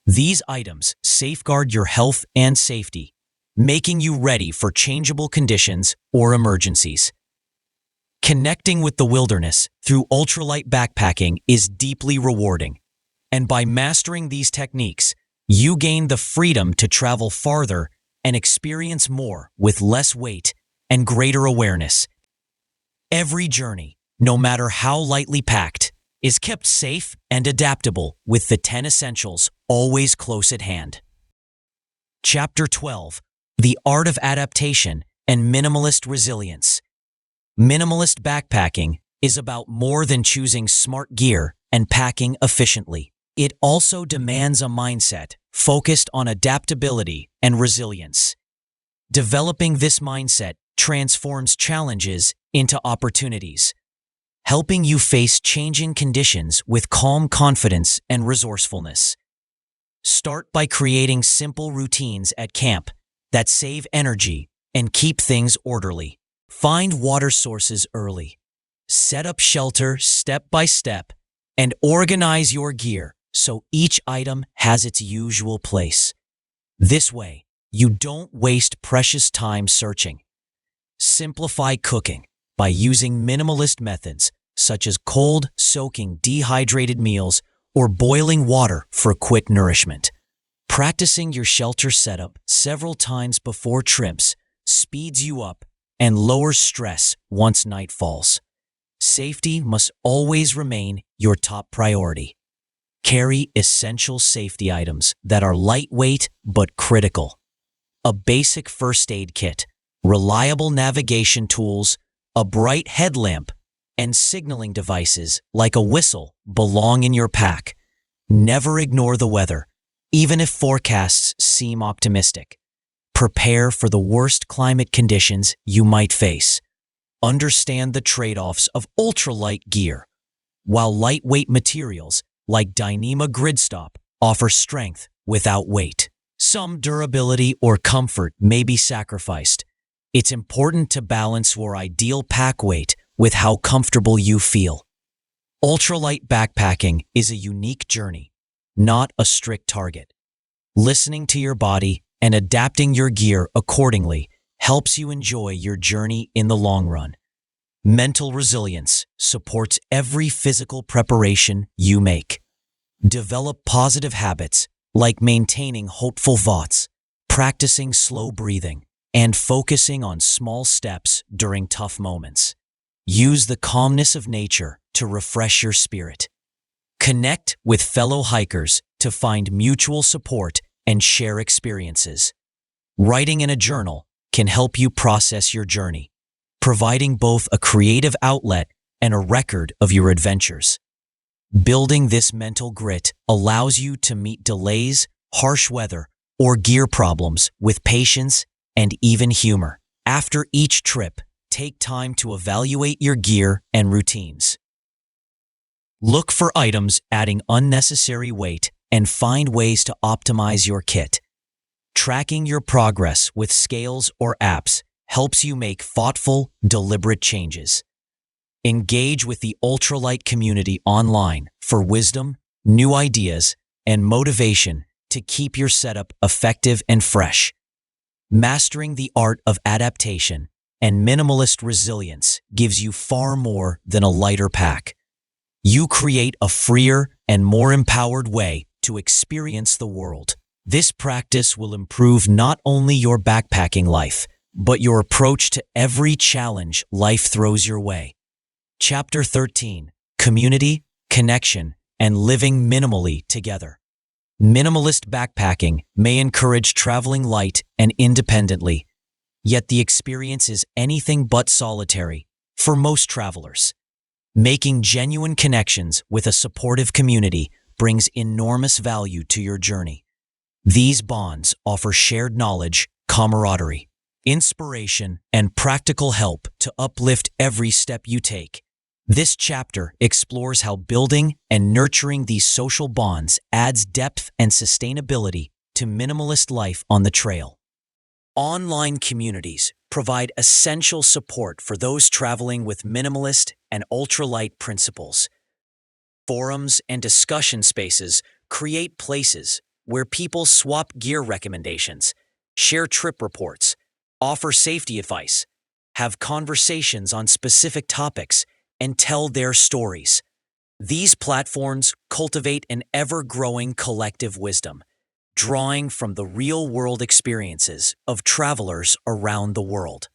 S3: These items safeguard your health and safety, making you ready for changeable conditions or emergencies. Connecting with the wilderness through ultralight backpacking is deeply rewarding. And by mastering these techniques, you gain the freedom to travel farther and experience more with less weight and greater awareness. Every journey, no matter how lightly packed, is kept safe and adaptable with the 10 essentials always close at hand. Chapter 12: The Art of Adaptation and Minimalist Resilience. Minimalist backpacking is about more than choosing smart gear and packing efficiently. It also demands a mindset focused on adaptability and resilience. Developing this mindset transforms challenges into opportunities, helping you face changing conditions with calm confidence and resourcefulness. Start by creating simple routines at camp that save energy and keep things orderly. Find water sources early. Set up shelter step by step and organize your gear so each item has its usual place. This way, you don't waste precious time searching. Simplify cooking by using minimalist methods such as cold soaking dehydrated meals or boiling water for quick nourishment. Practicing your shelter setup several times before trips speeds you up and lowers stress once night falls. Safety must always remain your top priority. Carry essential safety items that are lightweight but critical. A basic first aid kit, reliable navigation tools, a bright headlamp, and signaling devices like a whistle belong in your pack. Never ignore the weather, even if forecasts seem optimistic. Prepare for the worst climate conditions you might face. Understand the trade-offs of ultralight gear. While lightweight materials like Dyneema Gridstop offer strength without weight, some durability or comfort may be sacrificed. It's important to balance your ideal pack weight with how comfortable you feel. Ultralight backpacking is a unique journey, not a strict target. Listening to your body and adapting your gear accordingly helps you enjoy your journey in the long run. Mental resilience supports every physical preparation you make. Develop positive habits like maintaining hopeful thoughts, practicing slow breathing, and focusing on small steps during tough moments. Use the calmness of nature to refresh your spirit. Connect with fellow hikers to find mutual support and share experiences. Writing in a journal can help you process your journey, providing both a creative outlet and a record of your adventures. Building this mental grit allows you to meet delays, harsh weather, or gear problems with patience and even humor. After each trip, take time to evaluate your gear and routines. Look for items adding unnecessary weight and find ways to optimize your kit. Tracking your progress with scales or apps helps you make thoughtful, deliberate changes. Engage with the ultralight community online for wisdom, new ideas, and motivation to keep your setup effective and fresh. Mastering the art of adaptation and minimalist resilience gives you far more than a lighter pack. You create a freer and more empowered way to experience the world. This practice will improve not only your backpacking life, but your approach to every challenge life throws your way. Chapter 13: Community, Connection, and Living Minimally Together. Minimalist backpacking may encourage traveling light and independently, yet the experience is anything but solitary for most travelers. Making genuine connections with a supportive community brings enormous value to your journey. These bonds offer shared knowledge, camaraderie, inspiration, and practical help to uplift every step you take. This chapter explores how building and nurturing these social bonds adds depth and sustainability to minimalist life on the trail. Online communities provide essential support for those traveling with minimalist and ultralight principles. Forums and discussion spaces create places where people swap gear recommendations, share trip reports, offer safety advice, have conversations on specific topics, and tell their stories. These platforms cultivate an ever-growing collective wisdom, drawing from the real-world experiences of travelers around the world.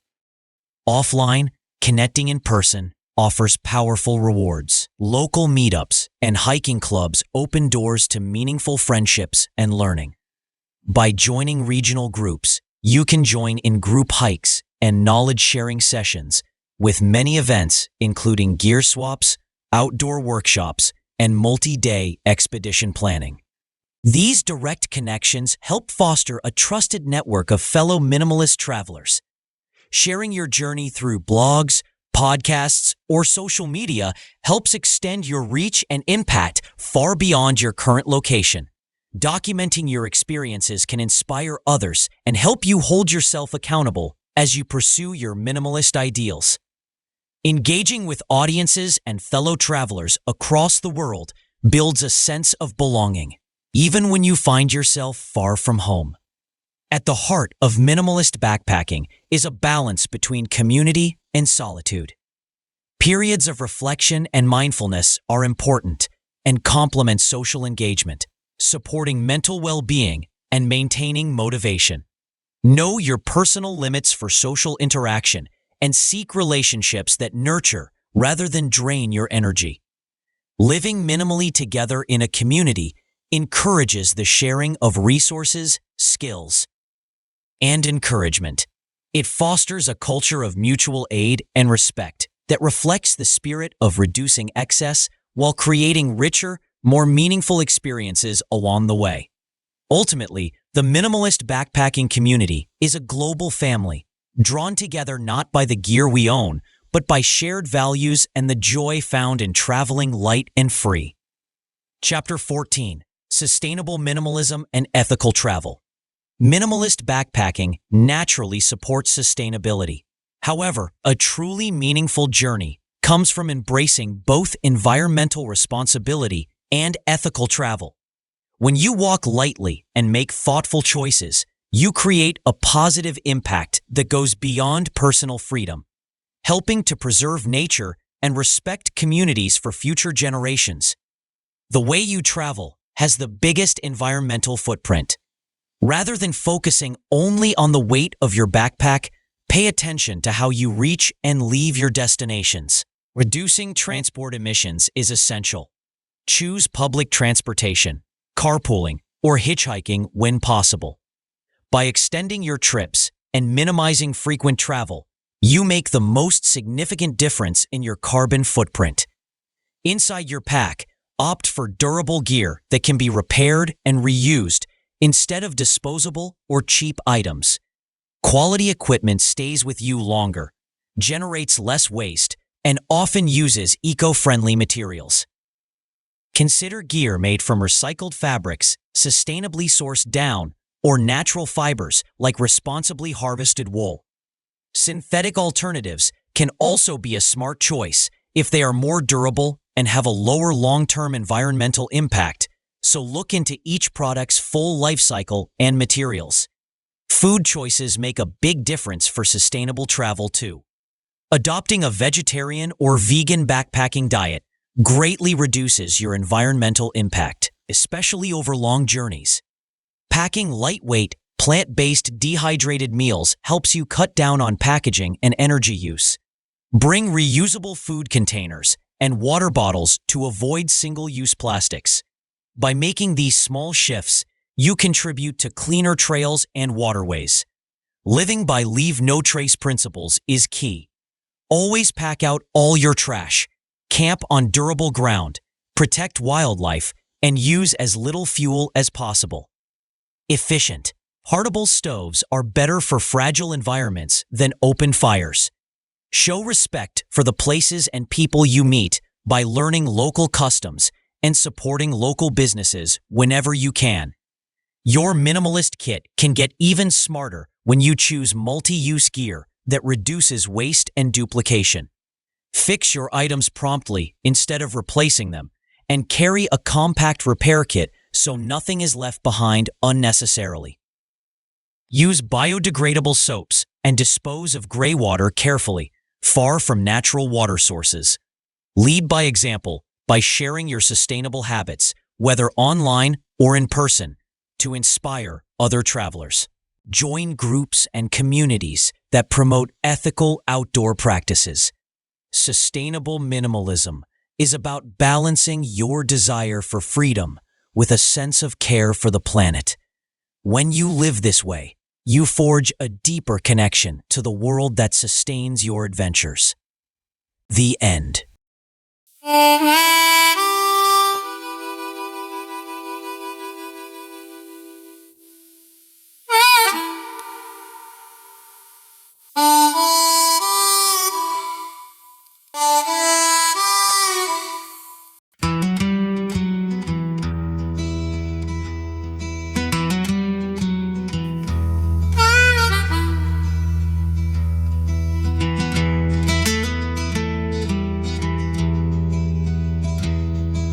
S3: Offline, connecting in person offers powerful rewards. Local meetups and hiking clubs open doors to meaningful friendships and learning. By joining regional groups, you can join in group hikes and knowledge-sharing sessions, with many events including gear swaps, outdoor workshops, and multi-day expedition planning. These direct connections help foster a trusted network of fellow minimalist travelers. Sharing your journey through blogs, podcasts, or social media helps extend your reach and impact far beyond your current location. Documenting your experiences can inspire others and help you hold yourself accountable as you pursue your minimalist ideals. Engaging with audiences and fellow travelers across the world builds a sense of belonging, even when you find yourself far from home. At the heart of minimalist backpacking is a balance between community and solitude. Periods of reflection and mindfulness are important and complement social engagement, supporting mental well-being and maintaining motivation. Know your personal limits for social interaction and seek relationships that nurture rather than drain your energy. Living minimally together in a community encourages the sharing of resources, skills, and encouragement. It fosters a culture of mutual aid and respect that reflects the spirit of reducing excess while creating richer, more meaningful experiences along the way. Ultimately, the minimalist backpacking community is a global family, drawn together not by the gear we own, but by shared values and the joy found in traveling light and free. Chapter 14: Sustainable Minimalism and Ethical Travel. Minimalist backpacking naturally supports sustainability. However, a truly meaningful journey comes from embracing both environmental responsibility and ethical travel. When you walk lightly and make thoughtful choices, you create a positive impact that goes beyond personal freedom, helping to preserve nature and respect communities for future generations. The way you travel has the biggest environmental footprint. Rather than focusing only on the weight of your backpack, pay attention to how you reach and leave your destinations. Reducing transport emissions is essential. Choose public transportation, carpooling, or hitchhiking when possible. By extending your trips and minimizing frequent travel, you make the most significant difference in your carbon footprint. Inside your pack, opt for durable gear that can be repaired and reused instead of disposable or cheap items. Quality equipment stays with you longer, generates less waste, and often uses eco-friendly materials. Consider gear made from recycled fabrics, sustainably sourced down, or natural fibers like responsibly harvested wool. Synthetic alternatives can also be a smart choice if they are more durable and have a lower long-term environmental impact, so look into each product's full life cycle and materials. Food choices make a big difference for sustainable travel too. Adopting a vegetarian or vegan backpacking diet greatly reduces your environmental impact, especially over long journeys. Packing lightweight, plant-based dehydrated meals helps you cut down on packaging and energy use. Bring reusable food containers and water bottles to avoid single-use plastics. By making these small shifts, you contribute to cleaner trails and waterways. Living by leave no trace principles is key. Always pack out all your trash, camp on durable ground, protect wildlife, and use as little fuel as possible. Efficient, portable stoves are better for fragile environments than open fires. Show respect for the places and people you meet by learning local customs and supporting local businesses whenever you can. Your minimalist kit can get even smarter when you choose multi-use gear that reduces waste and duplication. Fix your items promptly instead of replacing them, and carry a compact repair kit so nothing is left behind unnecessarily. Use biodegradable soaps, and dispose of gray water carefully, far from natural water sources. Lead by example by sharing your sustainable habits, whether online or in person, to inspire other travelers. Join groups and communities that promote ethical outdoor practices. Sustainable minimalism is about balancing your desire for freedom with a sense of care for the planet. When you live this way, you forge a deeper connection to the world that sustains your adventures. The end.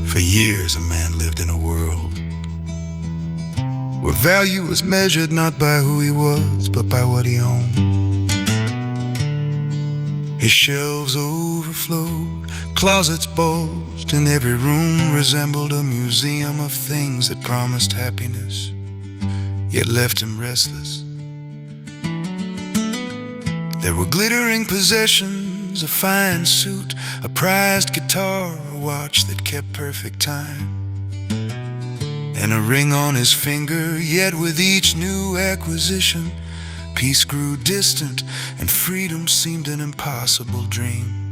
S1: For years a man lived in a world where value was measured not by who he was, but by what he owned. His shelves overflowed, closets bulged, and every room resembled a museum of things that promised happiness, yet left him restless. There were glittering possessions, a fine suit, a prized guitar, a watch that kept perfect time, and a ring on his finger. Yet with each new acquisition, peace grew distant and freedom seemed an impossible dream.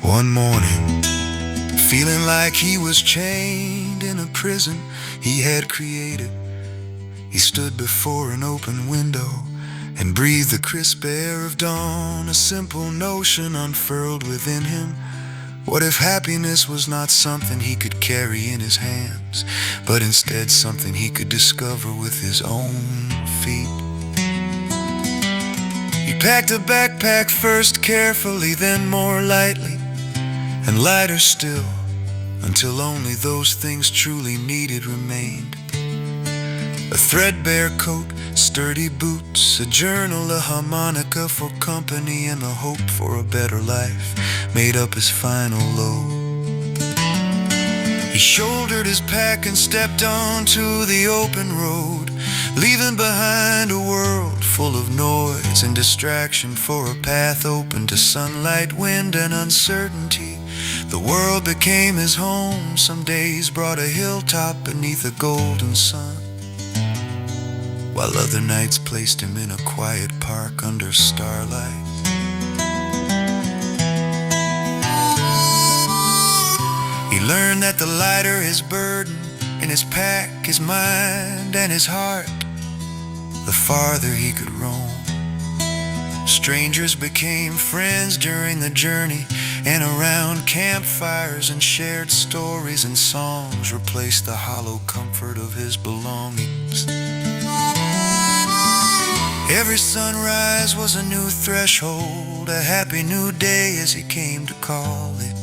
S1: One morning, feeling like he was chained in a prison he had created, he stood before an open window and breathed the crisp air of dawn. A simple notion unfurled within him. What if happiness was not something he could carry in his hands, but instead something he could discover with his own feet? He packed a backpack first carefully, then more lightly, and lighter still, until only those things truly needed remained. A threadbare coat, sturdy boots, a journal, a harmonica for company, and the hope for a better life made up his final load. He shouldered his pack and stepped onto the open road, leaving behind a world full of noise and distraction for a path open to sunlight, wind, and uncertainty. The world became his home. Some days brought a hilltop beneath a golden sun, while other nights placed him in a quiet park under starlight. He learned that the lighter his burden in his pack, his mind and his heart, the farther he could roam. Strangers became friends during the journey, and around campfires and shared stories and songs replaced the hollow comfort of his belongings. Every sunrise was a new threshold, a happy new day as he came to call it.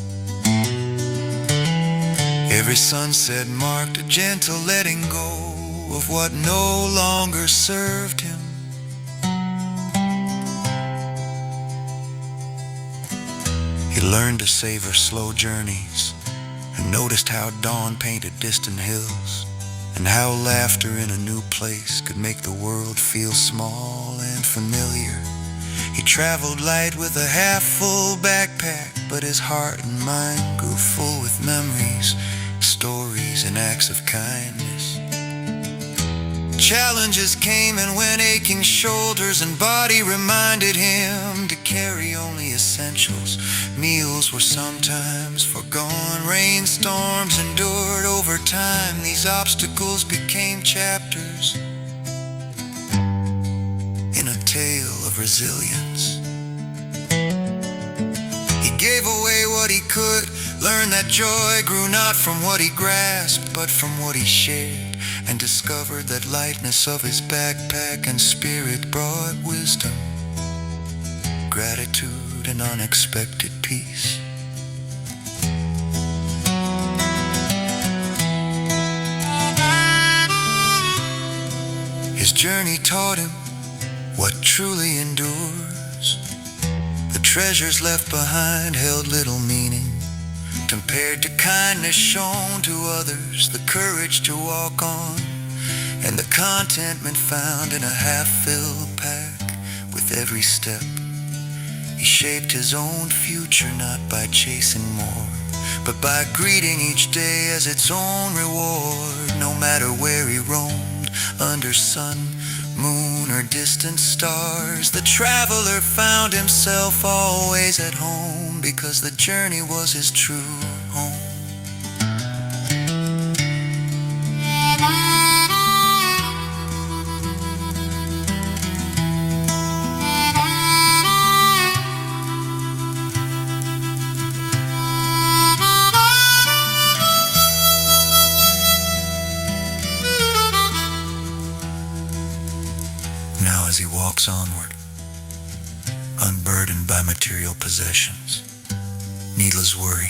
S1: Every sunset marked a gentle letting go of what no longer served him. He learned to savor slow journeys and noticed how dawn painted distant hills, and how laughter in a new place could make the world feel small and familiar. He traveled light with a half-full backpack, but his heart and mind grew full with memories, stories, and acts of kindness. Challenges came and went, aching shoulders and body reminded him to carry only essentials. Meals were sometimes forgone, rainstorms endured over time. These obstacles became chapters in a tale of resilience. He gave away what he could, learned that joy grew not from what he grasped, but from what he shared, and discovered that lightness of his backpack and spirit brought wisdom gratitude and unexpected peace. His journey taught him what truly endures. The treasures left behind held little meaning compared to kindness shown to others, the courage to walk on, and the contentment found in a half-filled pack. With every step, he shaped his own future, not by chasing more, but by greeting each day as its own reward. No matter where he roamed, under sun, moon, or distant stars, the traveler found himself always at home, because the journey was his true home. Now as he walks onward, unburdened by material possessions, needless worry,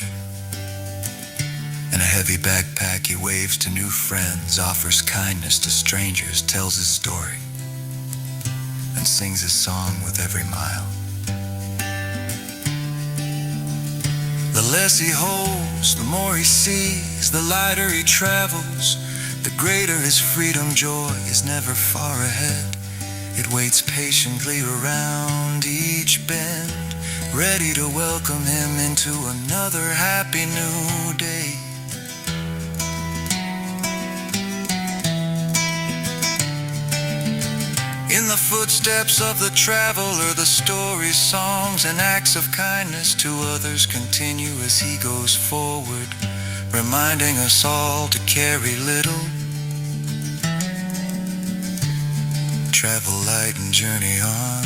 S1: and a heavy backpack, he waves to new friends, offers kindness to strangers, tells his story, and sings his song with every mile. The less he holds, the more he sees, the lighter he travels, the greater his freedom. Joy is never far ahead. It waits patiently around each bend, ready to welcome him into another happy new day. In the footsteps of the traveler, the stories, songs, and acts of kindness to others continue as he goes forward, reminding us all to carry little. Travel light and journey on.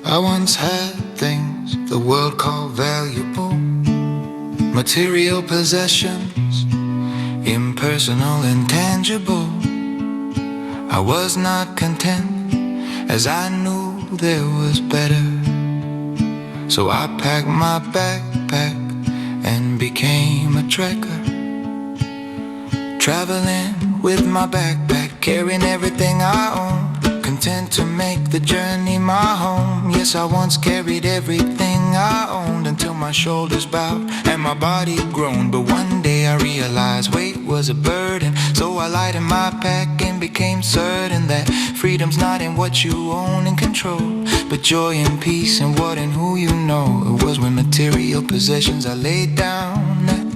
S1: I once had things the world called valuable, material possessions, impersonal, intangible. I was not content, as I knew there was better. So I packed my backpack and became a trekker, traveling with my backpack, carrying everything I own, content to make the journey my home. Yes, I once carried everything I owned until my shoulders bowed and my body groaned. But one day I realized weight was a burden, so I lightened my pack and became certain that freedom's not in what you own and control, but joy and peace in what and who you know. It was when material possessions I laid down that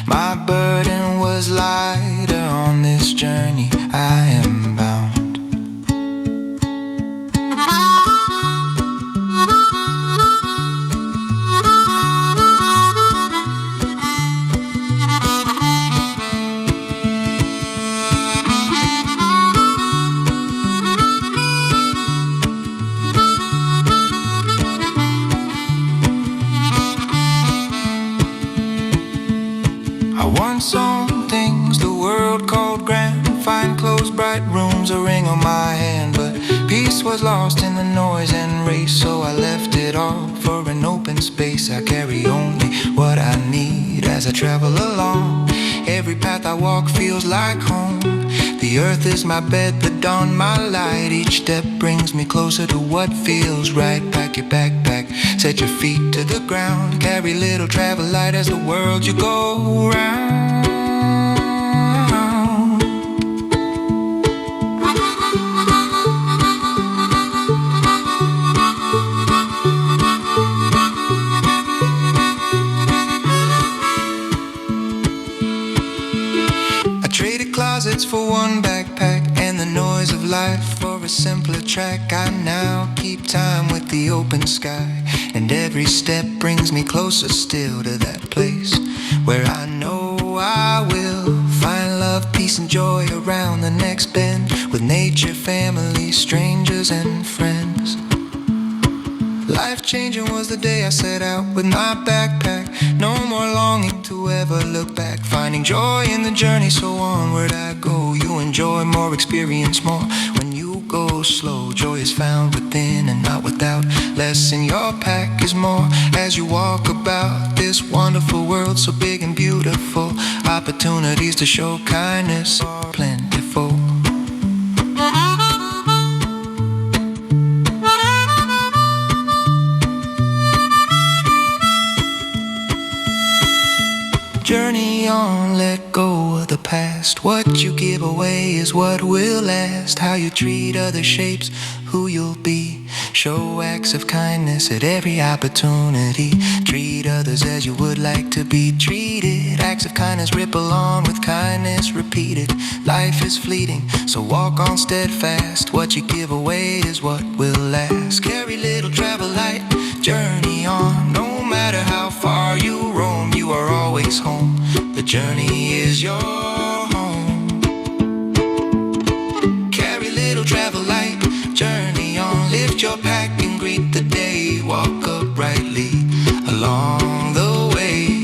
S1: my burden was lighter. On this journey I am bound. I once owned things the world called grand, fine clothes, bright rooms, a ring on my hand. But peace was lost in the noise and race, so I left it all for an open space. I carry only what I need as I travel along. Every path I walk feels like home. The earth is my bed, the dawn my light. Each step brings me closer to what feels right. Pack your backpack, set your feet to the ground. Carry little travel light as the world you go round. Closets for one backpack and the noise of life for a simpler track. I now keep time with the open sky, and every step brings me closer still to that place where I know I will find love, peace and joy around the next bend, with nature, family, strangers and friends. Life-changing was the day I set out with my backpack. No more longing to ever look back, finding joy in the journey, so onward I go. You enjoy more, experience more when you go slow. Joy is found within and not without. Less in your pack is more as you walk about this wonderful world, so big and beautiful. Opportunities to show kindness are plentiful. Journey on, let go of the past. What you give away is what will last. How you treat others shapes who you'll be. Show acts of kindness at every opportunity. Treat others as you would like to be treated. Acts of kindness ripple on with kindness repeated. Life is fleeting, so walk on steadfast. What you give away is what will last. Carry little travel light, journey on. No matter how far you roam, you are always home. The journey is your home. Carry little travel light, journey on. Lift your pack and greet the day. Walk uprightly along the way.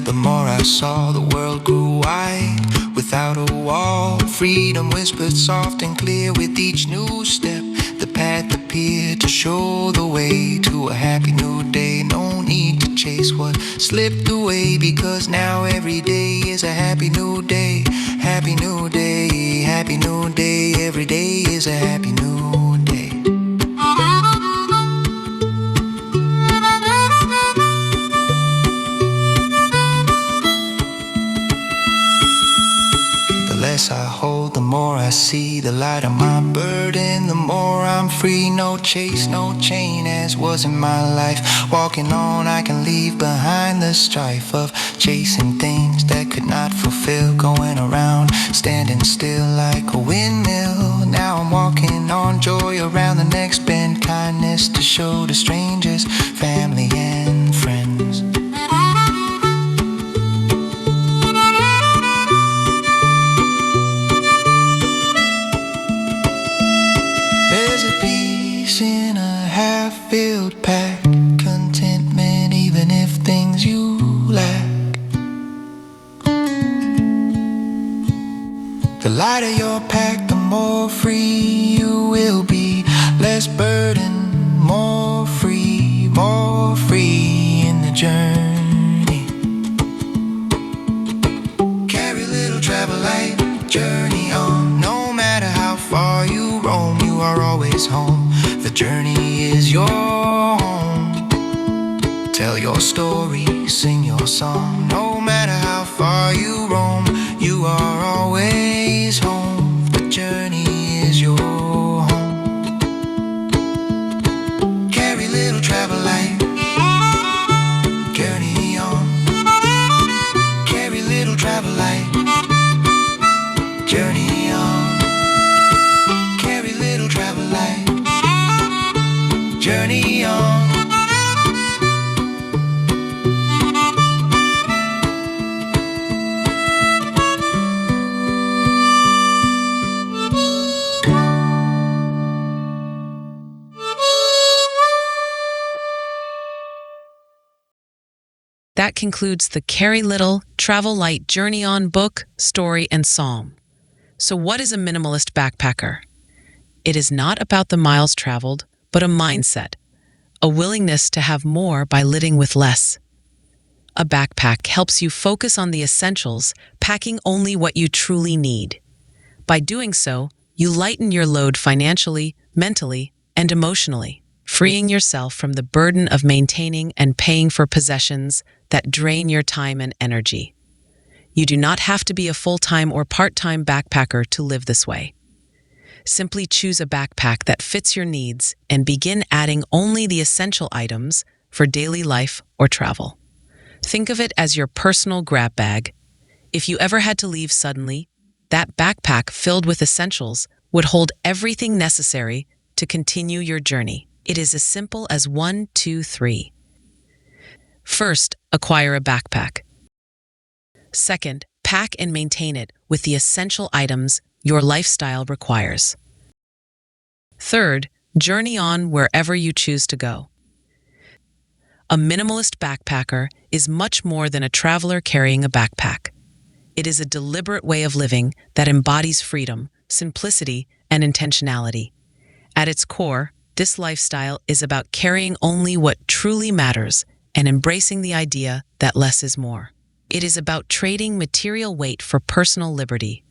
S1: The more I saw, the world grew wide without a wall. Freedom whispered soft and clear with each new step. The path appeared to show the way to a happy new day. No need to chase what slipped away, because now every day is a happy new day. Happy new day, happy new day. Every day is a happy new day. The less I hold, the more I see. The lighter my burden, the more I'm free. No chase, no chain, as was in my life. Walking on, I can leave behind the strife of chasing things that could not fulfill. Going around, standing still like a windmill. Now I'm walking on, joy around the next bend. Kindness to show to strangers, family and friends. There's a peace in a half-filled pack, contentment even if things you lack. The lighter your pack, the more free you will be. Less burden, more free in the journey. Carry little travel light, journey on. No matter how far you roam, you are always home. The journey is your home. Tell your story, sing your song. No matter how far you roam, you are always home. The journey is your home. Carry little travel light, journey on. Carry little travel light, journey on. Carry little travel light, journey on.
S2: that concludes the Carry Little, Travel Light Journey On book, story, and psalm. So what is a minimalist backpacker? It is not about the miles traveled, but a mindset, a willingness to have more by living with less. A backpack helps you focus on the essentials, packing only what you truly need. By doing so, you lighten your load financially, mentally, and emotionally, freeing yourself from the burden of maintaining and paying for possessions that drain your time and energy. You do not have to be a full-time or part-time backpacker to live this way. Simply choose a backpack that fits your needs and begin adding only the essential items for daily life or travel. Think of it as your personal grab bag. If you ever had to leave suddenly, that backpack filled with essentials would hold everything necessary to continue your journey. It is as simple as 1, 2, 3. First, acquire a backpack. Second, pack and maintain it with the essential items your lifestyle requires. Third, journey on wherever you choose to go. A minimalist backpacker is much more than a traveler carrying a backpack. It is a deliberate way of living that embodies freedom, simplicity, and intentionality. At its core, this lifestyle is about carrying only what truly matters and embracing the idea that less is more. It is about trading material weight for personal liberty.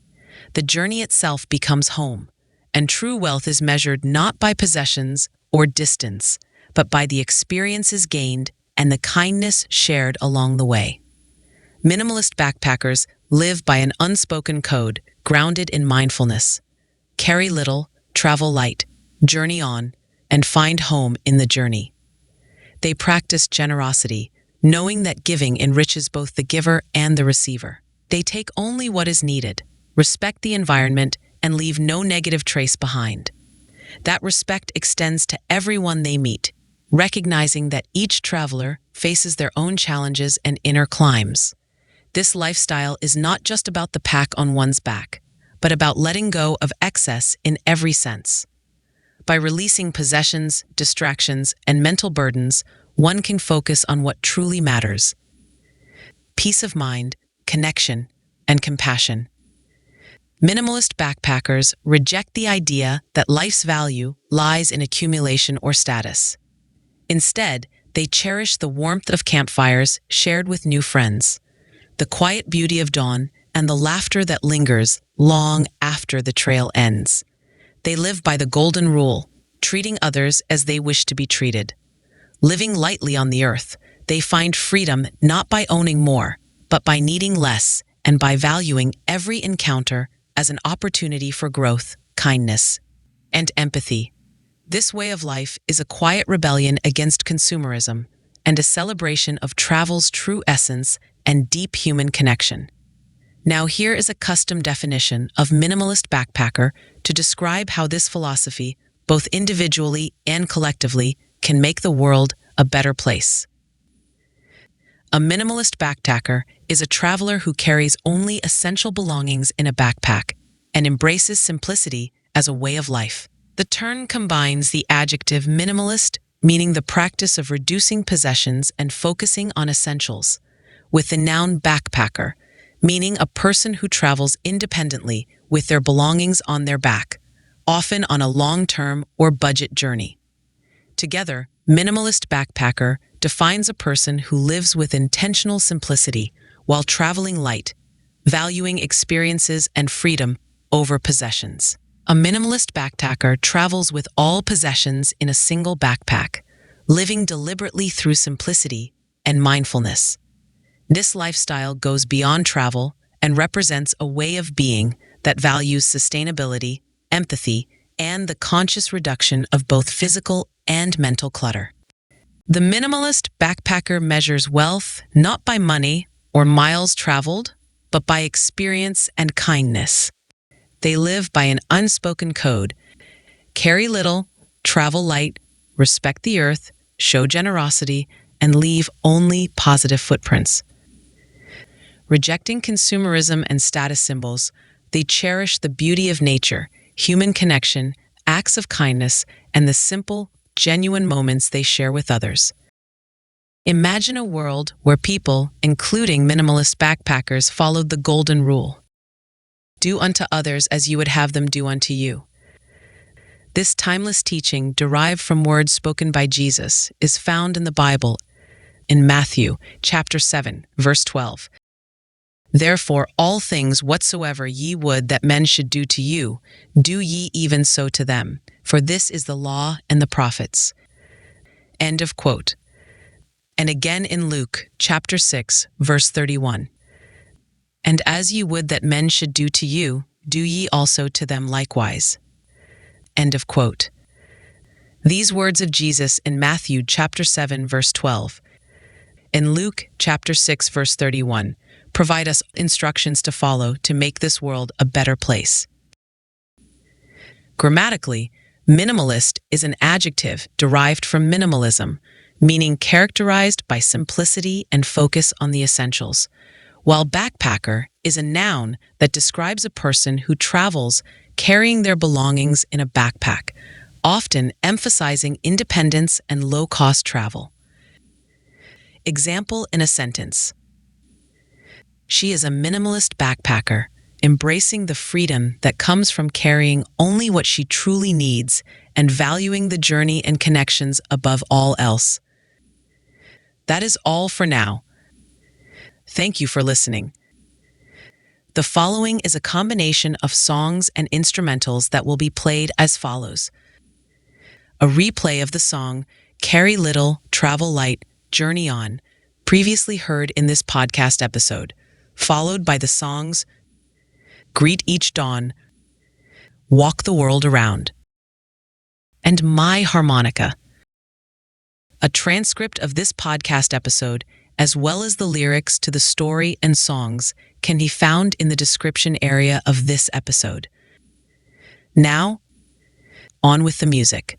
S2: The journey itself becomes home, and true wealth is measured not by possessions or distance, but by the experiences gained and the kindness shared along the way. Minimalist backpackers live by an unspoken code grounded in mindfulness. Carry little, travel light, journey on, and find home in the journey. They practice generosity, knowing that giving enriches both the giver and the receiver. They take only what is needed, respect the environment, and leave no negative trace behind. That respect extends to everyone they meet, recognizing that each traveler faces their own challenges and inner climbs. This lifestyle is not just about the pack on one's back, but about letting go of excess in every sense. By releasing possessions, distractions, and mental burdens, one can focus on what truly matters: peace of mind, connection, and compassion. Minimalist backpackers reject the idea that life's value lies in accumulation or status. Instead, they cherish the warmth of campfires shared with new friends, the quiet beauty of dawn, and the laughter that lingers long after the trail ends. They live by the golden rule, treating others as they wish to be treated. Living lightly on the earth, they find freedom not by owning more, but by needing less and by valuing every encounter as an opportunity for growth, kindness, and empathy. This way of life is a quiet rebellion against consumerism and a celebration of travel's true essence and deep human connection. Now here is a custom definition of minimalist backpacker to describe how this philosophy, both individually and collectively, can make the world a better place. A minimalist backpacker is a traveler who carries only essential belongings in a backpack and embraces simplicity as a way of life. The term combines the adjective minimalist, meaning the practice of reducing possessions and focusing on essentials, with the noun backpacker, meaning a person who travels independently with their belongings on their back, often on a long-term or budget journey. Together, minimalist backpacker defines a person who lives with intentional simplicity while traveling light, valuing experiences and freedom over possessions. A minimalist backpacker travels with all possessions in a single backpack, living deliberately through simplicity and mindfulness. This lifestyle goes beyond travel and represents a way of being that values sustainability, empathy, and the conscious reduction of both physical and mental clutter. The minimalist backpacker measures wealth not by money or miles traveled, but by experience and kindness. They live by an unspoken code: carry little, travel light, respect the earth, show generosity, and leave only positive footprints. Rejecting consumerism and status symbols, they cherish the beauty of nature, human connection, acts of kindness, and the simple, genuine moments they share with others. Imagine a world where people, including minimalist backpackers, followed the golden rule. Do unto others as you would have them do unto you. This timeless teaching, derived from words spoken by Jesus, is found in the Bible in Matthew chapter 7, verse 12. Therefore, all things whatsoever ye would that men should do to you, do ye even so to them, for this is the law and the prophets. End of quote. And again in Luke chapter 6, verse 31. And as ye would that men should do to you, do ye also to them likewise. End of quote. These words of Jesus in Matthew chapter 7, verse 12, in Luke chapter 6, verse 31, provide us instructions to follow to make this world a better place. Grammatically, minimalist is an adjective derived from minimalism, meaning characterized by simplicity and focus on the essentials, while backpacker is a noun that describes a person who travels carrying their belongings in a backpack, often emphasizing independence and low-cost travel. Example in a sentence. She is a minimalist backpacker, embracing the freedom that comes from carrying only what she truly needs and valuing the journey and connections above all else. That is all for now. Thank you for listening. The following is a combination of songs and instrumentals that will be played as follows. A replay of the song, Carry Little, Travel Light, Journey On, previously heard in this podcast episode, followed by the songs, Greet Each Dawn, Walk the World Around, and My Harmonica. A transcript of this podcast episode, as well as the lyrics to the story and songs, can be found in the description area of this episode. Now, on with the music.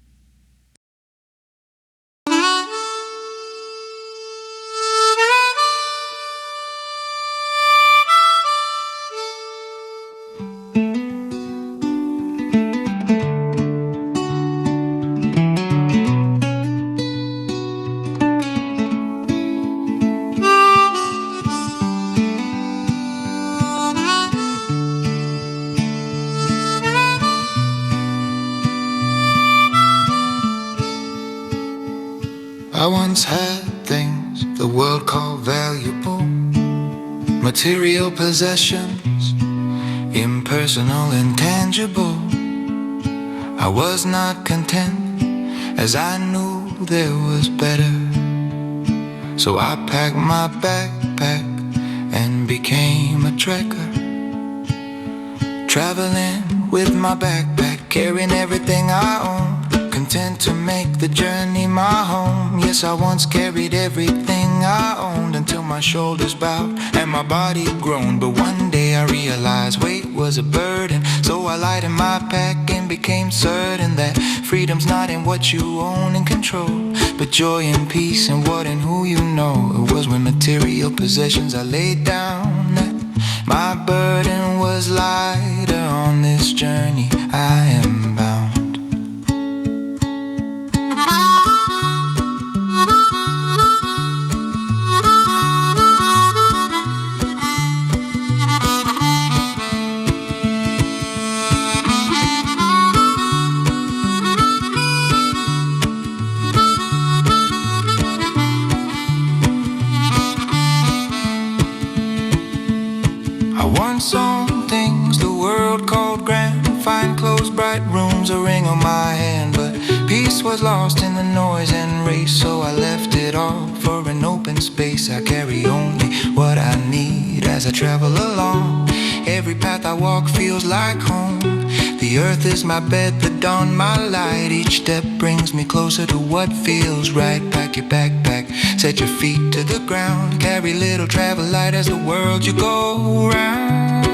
S1: I once had things the world called valuable, material possessions, impersonal, intangible. I was not content, as I knew there was better. So I packed my backpack and became a trekker, traveling with my backpack, carrying everything I own, content to make the journey my home. Yes, I once carried everything I owned until my shoulders bowed and my body groaned. But one day I realized weight was a burden, so I lightened my pack and became certain that freedom's not in what you own and control, but joy and peace in what and who you know. It was when material possessions I laid down that my burden was lighter. On this journey I am bound. I once owned things the world called grand, fine clothes, bright rooms, a ring on my hand. But peace was lost in the noise and race, so I left it all for an open space. I carry only what I need as I travel along. Every path I walk feels like home. The earth is my bed, the dawn my light. Each step brings me closer to what feels right. Pack your backpack, set your feet to the ground. Carry little, travel light as the world you go round.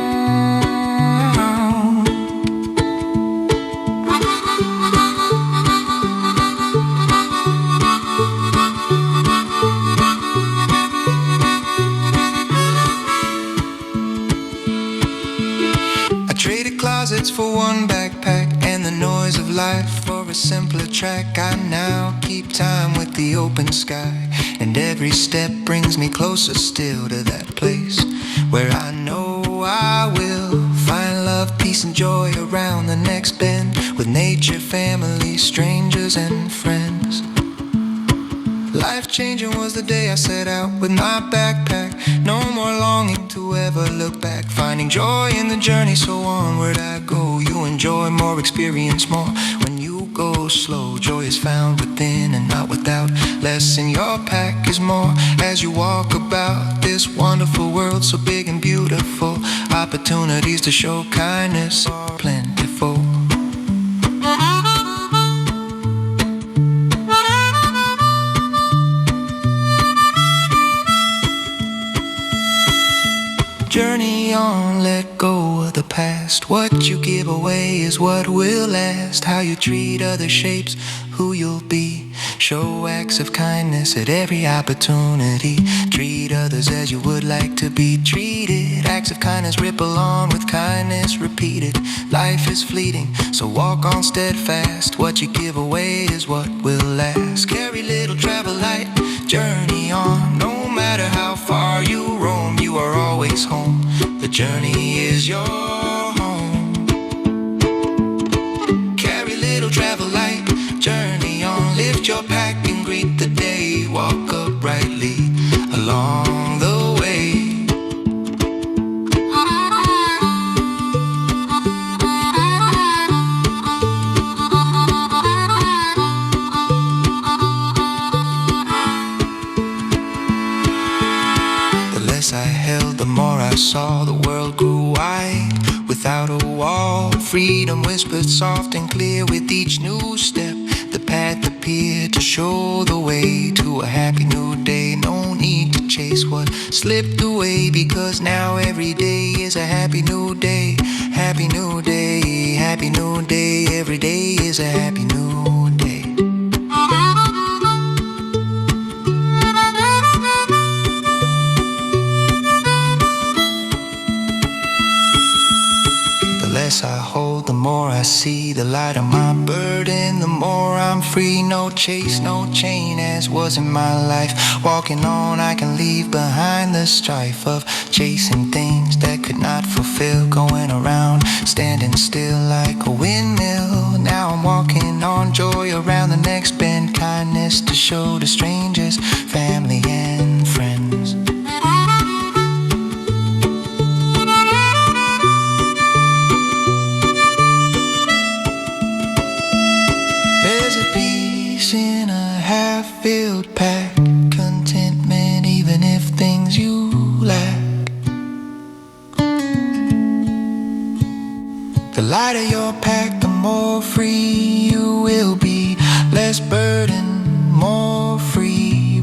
S1: I traded closets for one backpack, and the noise noise of life for a simpler track. I now keep time with the open sky, and every step brings me closer still to that place where I know I will find love, peace and joy around the next bend, with nature, family, strangers and friends. Life-changing was the day I set out with my backpack. No more longing to ever look back, finding joy in the journey, so onward I go. You enjoy more, experience more when you go slow. Joy is found within and not without. Less in your pack is more as you walk about this wonderful world, so big and beautiful. Opportunities to show kindness are plentiful. Journey on, let go of the past. What you give away is what will last. How you treat others shapes who you'll be. Show acts of kindness at every opportunity. Treat others as you would like to be treated. Acts of kindness ripple on with kindness repeated. Life is fleeting, so walk on steadfast. What you give away is what will last. Carry little, travel light, journey on. No matter how far you roam, you are always home. The journey is your home. Carry little, travel light, journey on. Lift your pack and greet the day. Walk uprightly along the way. The less I held, the more I saw. The world grew wide without a wall. Freedom whispered soft and clear with each new step. The path appeared to show the way to a happy new day. No need to chase what slipped away, because now every day is a happy new day. Happy new day, happy new day. Every day is a happy new day. The less I hold, the more I see. The lighter my burden, the more I'm free. No chase, no chain as was in my life. Walking on, I can leave behind the strife of chasing things that could not fulfill. Going around, standing still like a windmill. Now I'm walking on, joy around the next bend. Kindness to show to strangers, family and friends. There's a peace in a half-filled pack, contentment even if things you lack. The lighter your pack, the more free you will be. Less burden, more free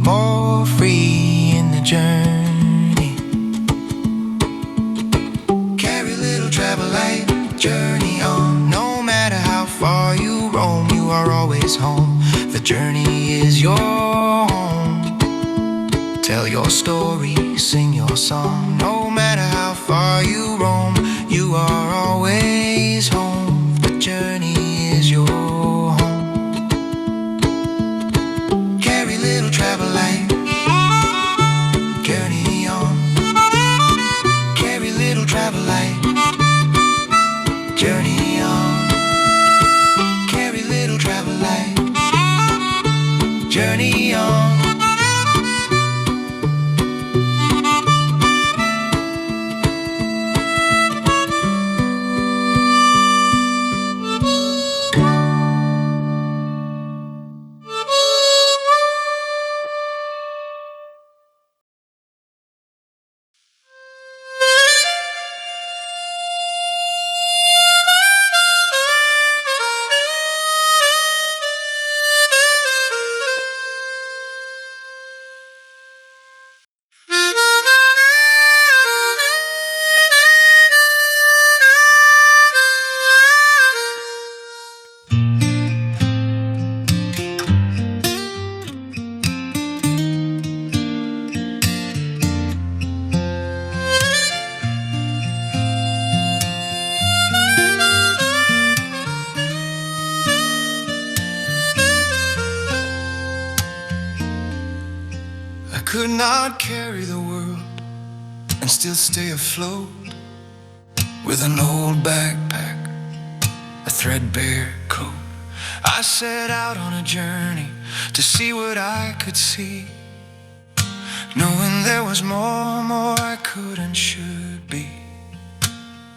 S1: in the journey. Carry little, travel light, journey on. No matter how far you roam, you are always home. The journey is your home. Tell your story, sing your song. No matter how far you roam, you are always home. The journey is your home. Carry little, travel light, journey on. Carry little, travel light, journey on. Carry little, travel light, journey on. could not carry the world and still stay afloat with an old backpack, a threadbare coat. I set out on a journey to see what I could see, knowing there was more I could and should be.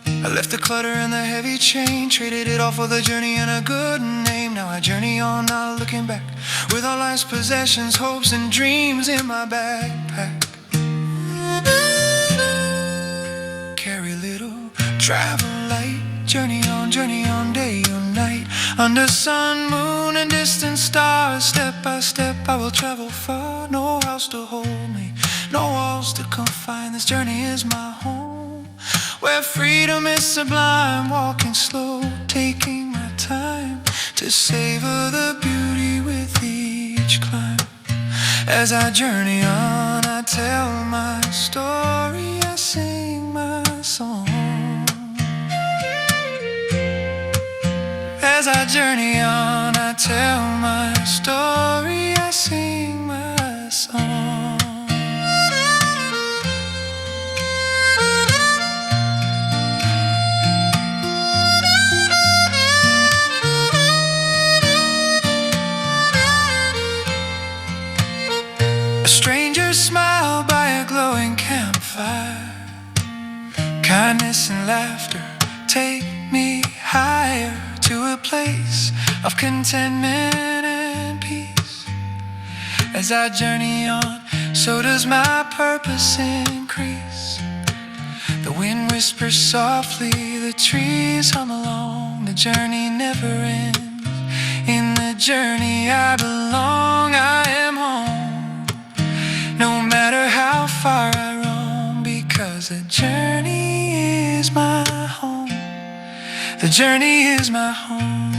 S1: I left the clutter and the heavy chain, traded it all for the journey and a good name. Now I journey on, not looking back, with all life's possessions, hopes and dreams in my backpack. Carry little, travel light, journey on, day or night. Under sun, moon and distant stars, step by step I will travel far. No house to hold me, no walls to confine. This journey is my home, where freedom is sublime. Walking slow, taking my time to savor the beauty with each climb. As I journey on, I tell my story, I sing my song. As I journey on, I tell my story, I sing my song. A stranger smile by a glowing campfire, kindness and laughter take me higher, to a place of contentment and peace. As I journey on, so does my purpose increase. The wind whispers softly, the trees hum along. The journey never ends. In the journey I belong, I am home. No matter how far I roam, because the journey is my home. The journey is my home.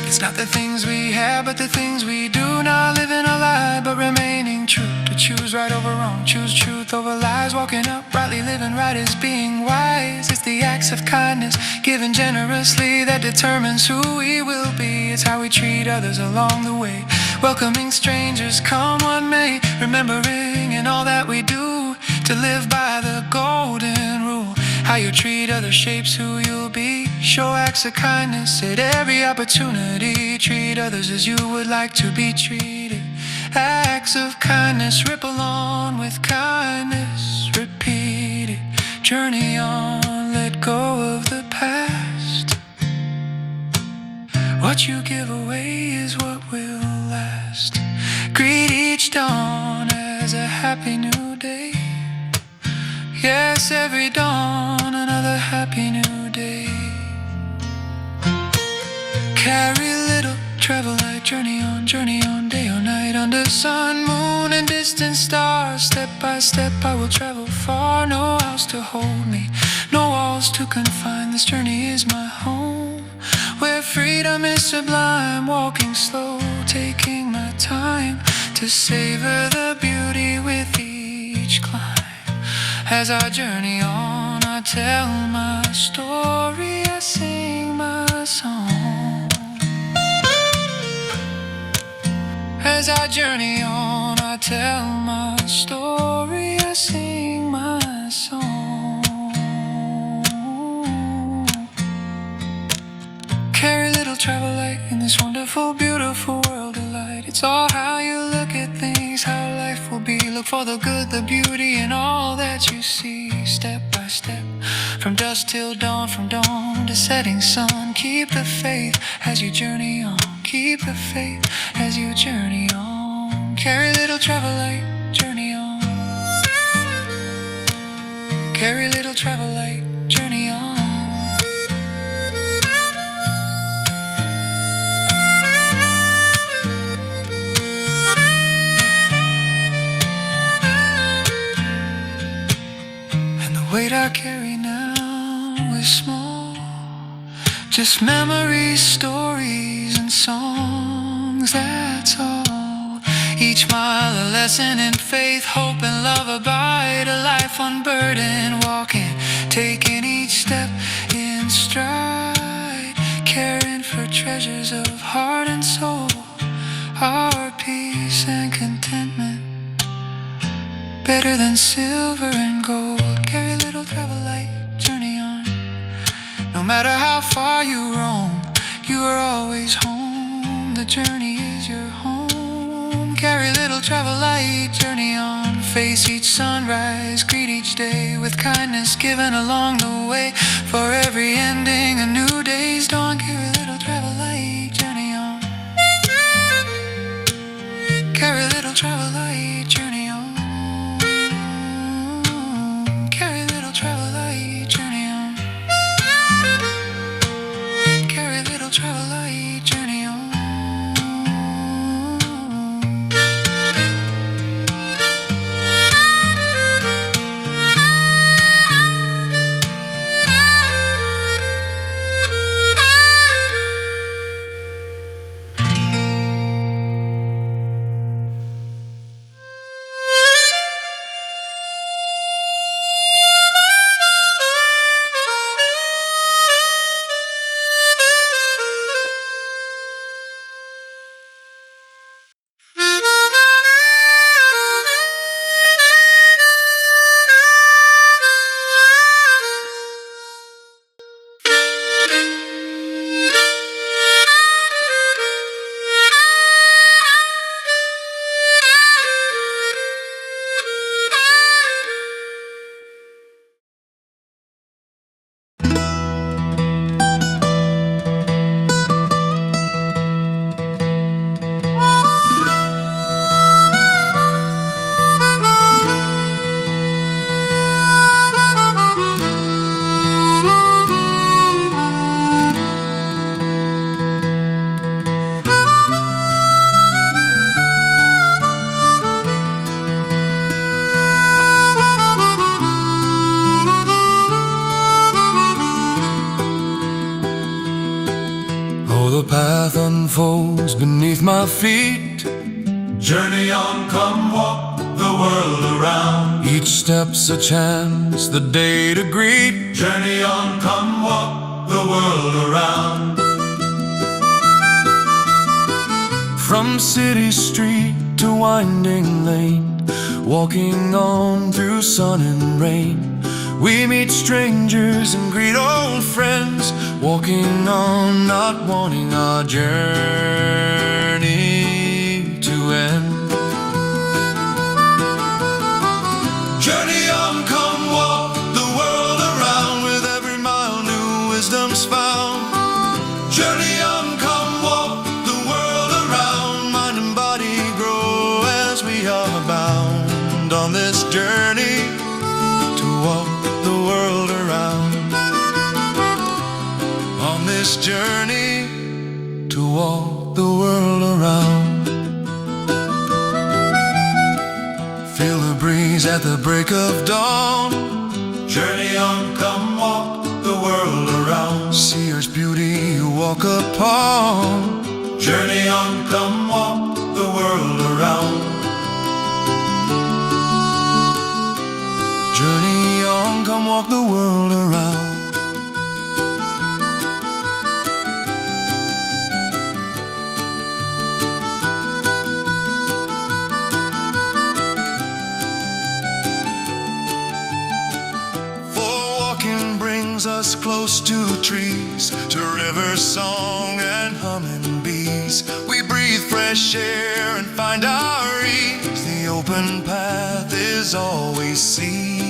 S1: It's not the things we have, but the things we do. Not living a lie, but remaining true. To choose right over wrong, choose truth over lies. Walking uprightly, living right is being wise. It's the acts of kindness, given generously, that determines who we will be. It's how we treat others along the way, welcoming strangers, come what may. Remembering in all that we do to live by the golden rule. How you treat others shapes who you'll be. Show acts of kindness at every opportunity. Treat others as you would like to be treated. Acts of kindness ripple on with kindness. Repeat it. Journey on, let go of the past. What you give away is what will last. Greet each dawn as a happy new day. Yes, every dawn another happy new day. Carry little, travel light, journey on, day or night. Under sun, moon and distant stars, step by step I will travel far. No house to hold me, no walls to confine. This journey is my home, where freedom is sublime. Walking slow, taking my time to savor the beauty with each climb. As I journey on, I tell my story, I sing my song. As I journey on, I tell my story, I sing my song. Carry little, travel light in this wonderful, beautiful world of light. It's all how you look at things, how life will be. Look for the good, the beauty in all that you see. Step by step, from dusk till dawn, from dawn to setting sun. Keep the faith as you journey on. Keep the faith as you journey on. Carry little, travel light, journey on. Carry little, travel light, journey on. The weight I carry now is small, just memories, stories, and songs, that's all. Each mile a lesson in faith, hope, and love abide. A life unburdened, walking, taking each step in in stride, caring for treasures of heart and soul, our peace and contentment, better than silver and gold. Carry little, travel light, journey on. No matter how far you roam, you are always home. The journey is your home. Carry little, travel light, journey on. Face each sunrise, greet each day with kindness given along the way. For every ending, a new day's dawn. Carry little, travel light, journey on. Carry little, travel light, journey on. Carry little, travel light, journey on. Carry little, travel light, journey on. The path unfolds beneath my feet.
S4: Journey on, come walk the world around.
S1: Each step's a chance, the day to greet.
S4: Journey on, come walk the world around.
S1: From city street to winding lane, walking on through sun and rain. We meet strangers and greet old friends, walking on, not wanting our journey to end.
S4: Journey on, come walk the world around.
S1: With every mile new wisdom's found.
S4: Journey on, come walk the world around.
S1: Mind and body grow as we are bound on this journey to walk the world around. On this journey to walk the world around. Feel the breeze at the break of dawn.
S4: Journey on, come walk the world around.
S1: See Earth's beauty you walk upon.
S4: Journey on, come walk the world around.
S1: Journey on, come walk the world around. For walking brings us close to trees, to rivers, song and humming bees. We breathe fresh air and find our ease. The open path is all we see.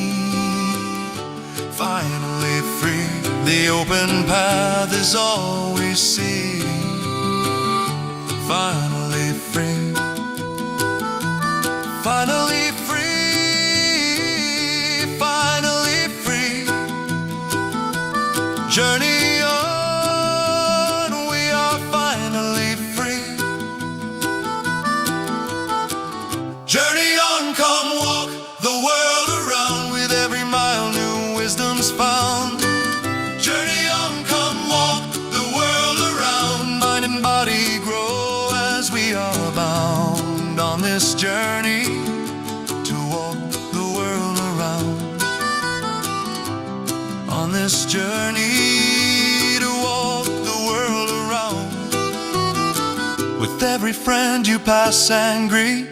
S1: Finally free, the open path is all we see. Finally free, finally free, finally free. Journey on, we are finally free.
S4: Journey on, come walk the world around.
S1: With every mile new wisdom's found.
S4: Journey on, come walk the world around.
S1: Mind and body grow as we are bound on this journey to walk the world around. On this journey with every friend you pass and greet.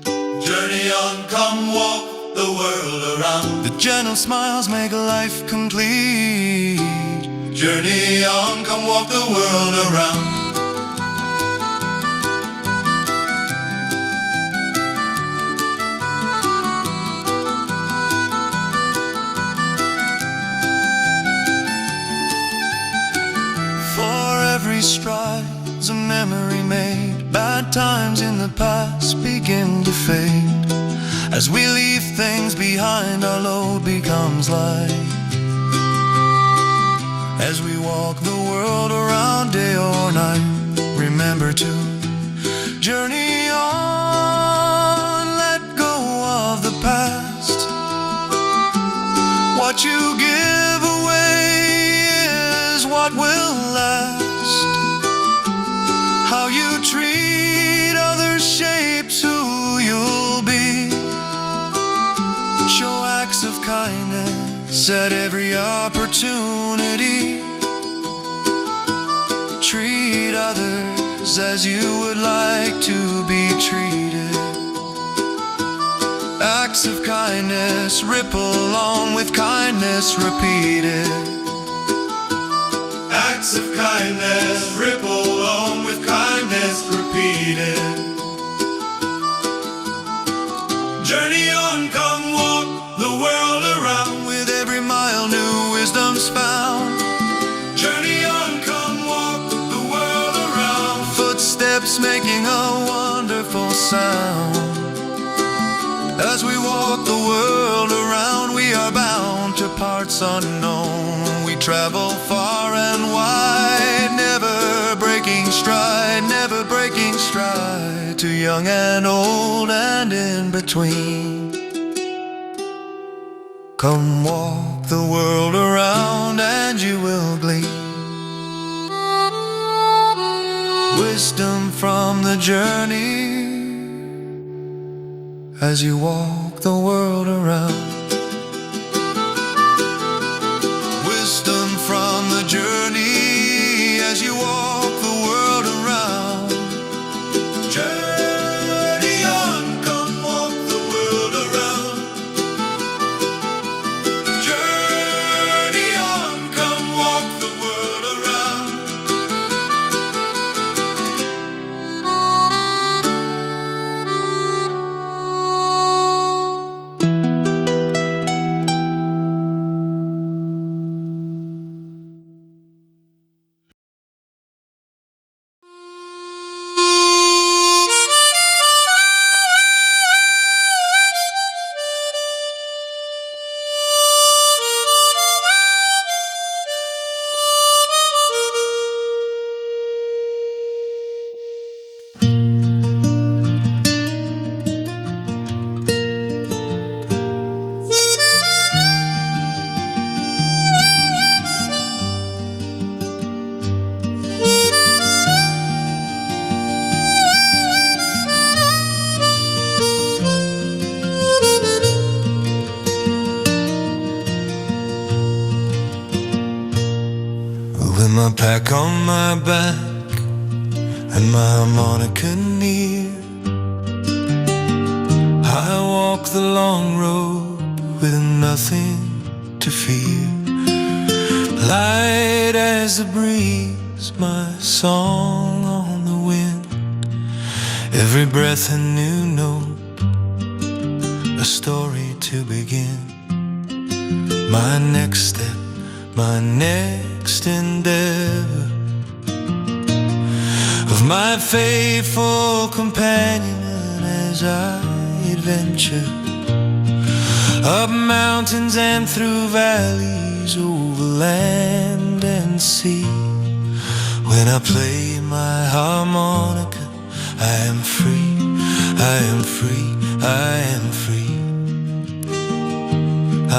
S4: Journey on, come walk the world around.
S1: The gentle smiles make life complete.
S4: Journey on, come walk the world around.
S1: For every stride's a memory made. Bad times in the past begin to fade. As we leave things behind, our load becomes light. As we walk the world around day or night, remember to journey on, let go of the past. What you give away is what will last. How you treat others shapes who you'll be. Show acts of kindness at every opportunity. Treat others as you would like to be treated. Acts of kindness ripple along with kindness repeated.
S4: Acts of kindness ripple along with kindness repeated. Journey on, come walk the world around.
S1: With every mile new wisdom's found.
S4: Journey on, come walk the world around.
S1: Footsteps making a wonderful sound. As we walk the world around, we are bound to parts unknown. We travel far and wide, never breaking stride, never breaking stride. To young and old and in between. Come walk the world around and you will glean wisdom from the journey as you walk the world around. Wisdom from the journey as you walk the world around.
S4: Journey on, come walk the world around. Journey on, come walk the world around.
S1: With my pack on my back and my harmonica near, I walk the long road with nothing to fear. Light as the breeze, my song on the wind. Every breath a new note, a story to begin. My next step, my next endeavor, of my faithful companion as I adventure up mountains and through valleys, over land and sea. When I play my harmonica, I am free, I am free, I am free, I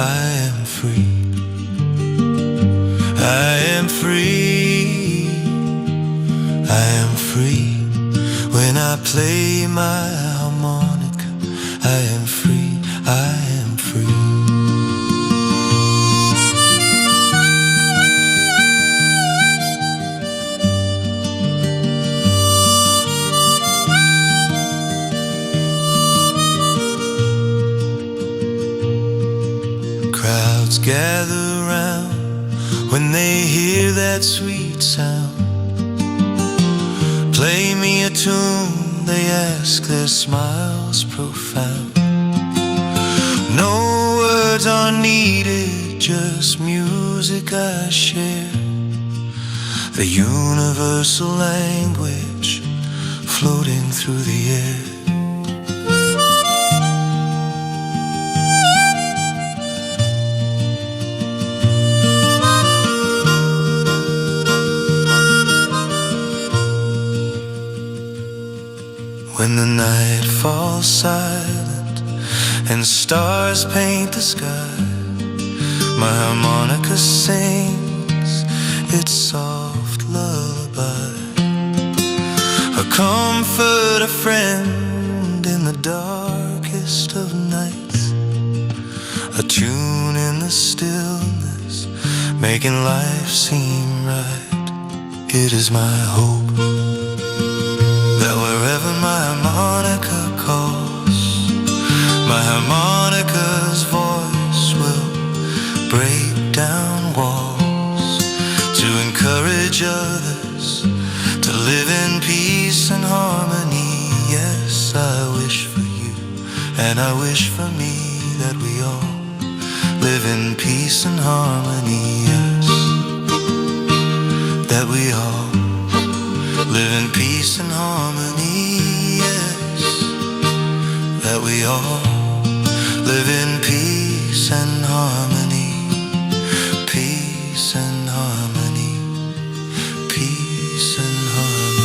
S1: am free. I am free, I am free. When I play my harmonica, I am free, I am free. gather round when they hear that sweet sound. Play me a tune, they ask, their smiles profound. No words are needed, just music I share. The universal language floating through the air. When the night falls silent and stars paint the sky, my harmonica sings its soft lullaby. A comfort, a friend in the darkest of nights. A tune in the stillness, making life seem right. It is my hope that wherever my harmonica calls, my harmonica's voice will break down walls to encourage others to live in peace and harmony. Yes, I wish for you, and I wish for me, that we all live in peace and harmony. Yes, that we all live in peace and harmony. Yes, that we all live in peace and harmony. Peace and harmony. Peace and harmony.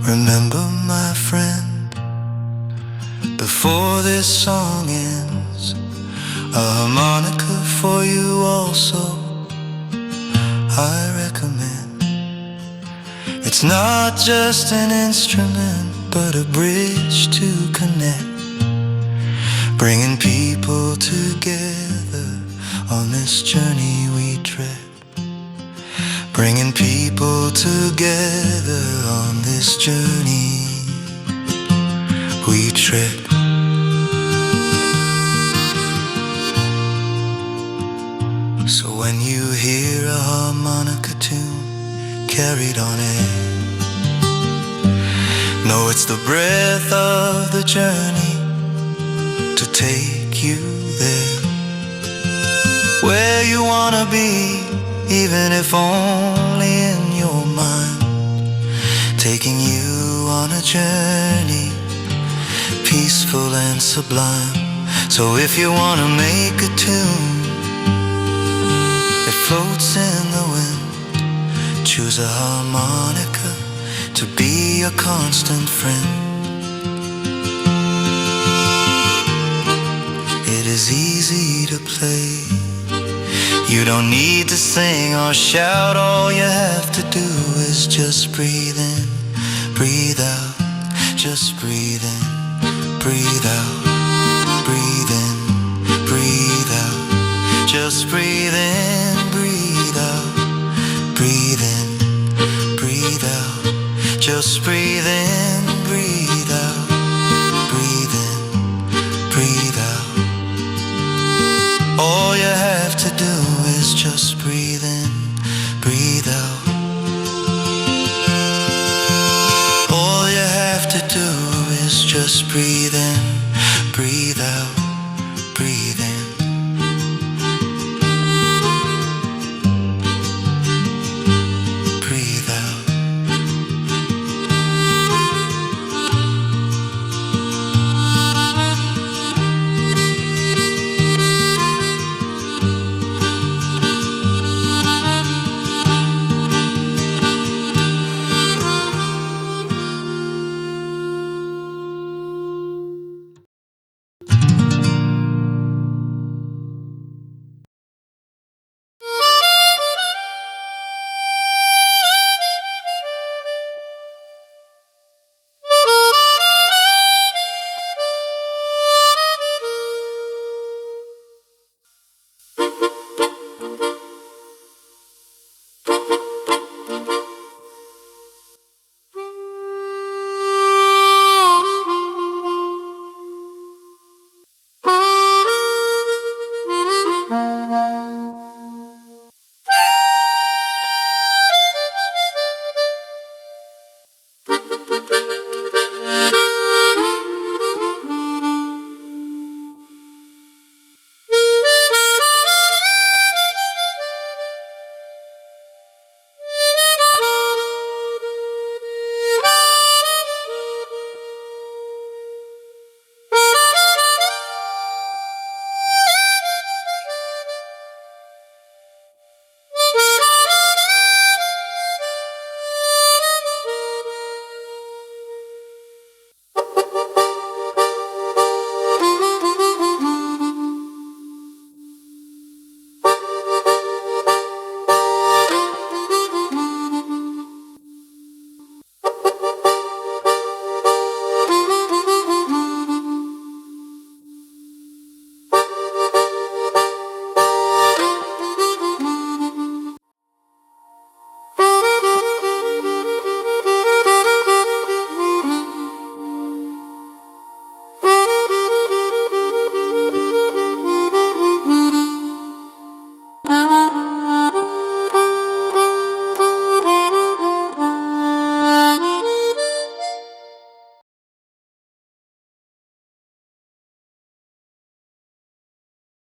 S1: Remember, my friend, before this song ends, a harmonica for you also I recommend. It's not just an instrument, but a bridge to connect, bringing people together on this journey we tread. Bringing people together on this journey we tread. So when you hear a harmonica tune carried on air, know it's the breath of the journey to take you there, where you wanna be, even if only in your mind, taking you on a journey, peaceful and sublime. So if you wanna make a tune, it floats in the wind, choose a harmonica to be your constant friend. It is easy to play, you don't need to sing or shout, all you have to do is just breathe in, breathe out, just breathe in, breathe out, breathe in, breathe out, just breathe in, breathe out, breathe in, breathe out, just breathe in, breathe out, breathe in, breathe out. All you have to do is just breathe in, breathe out. All you have to do is just breathe in,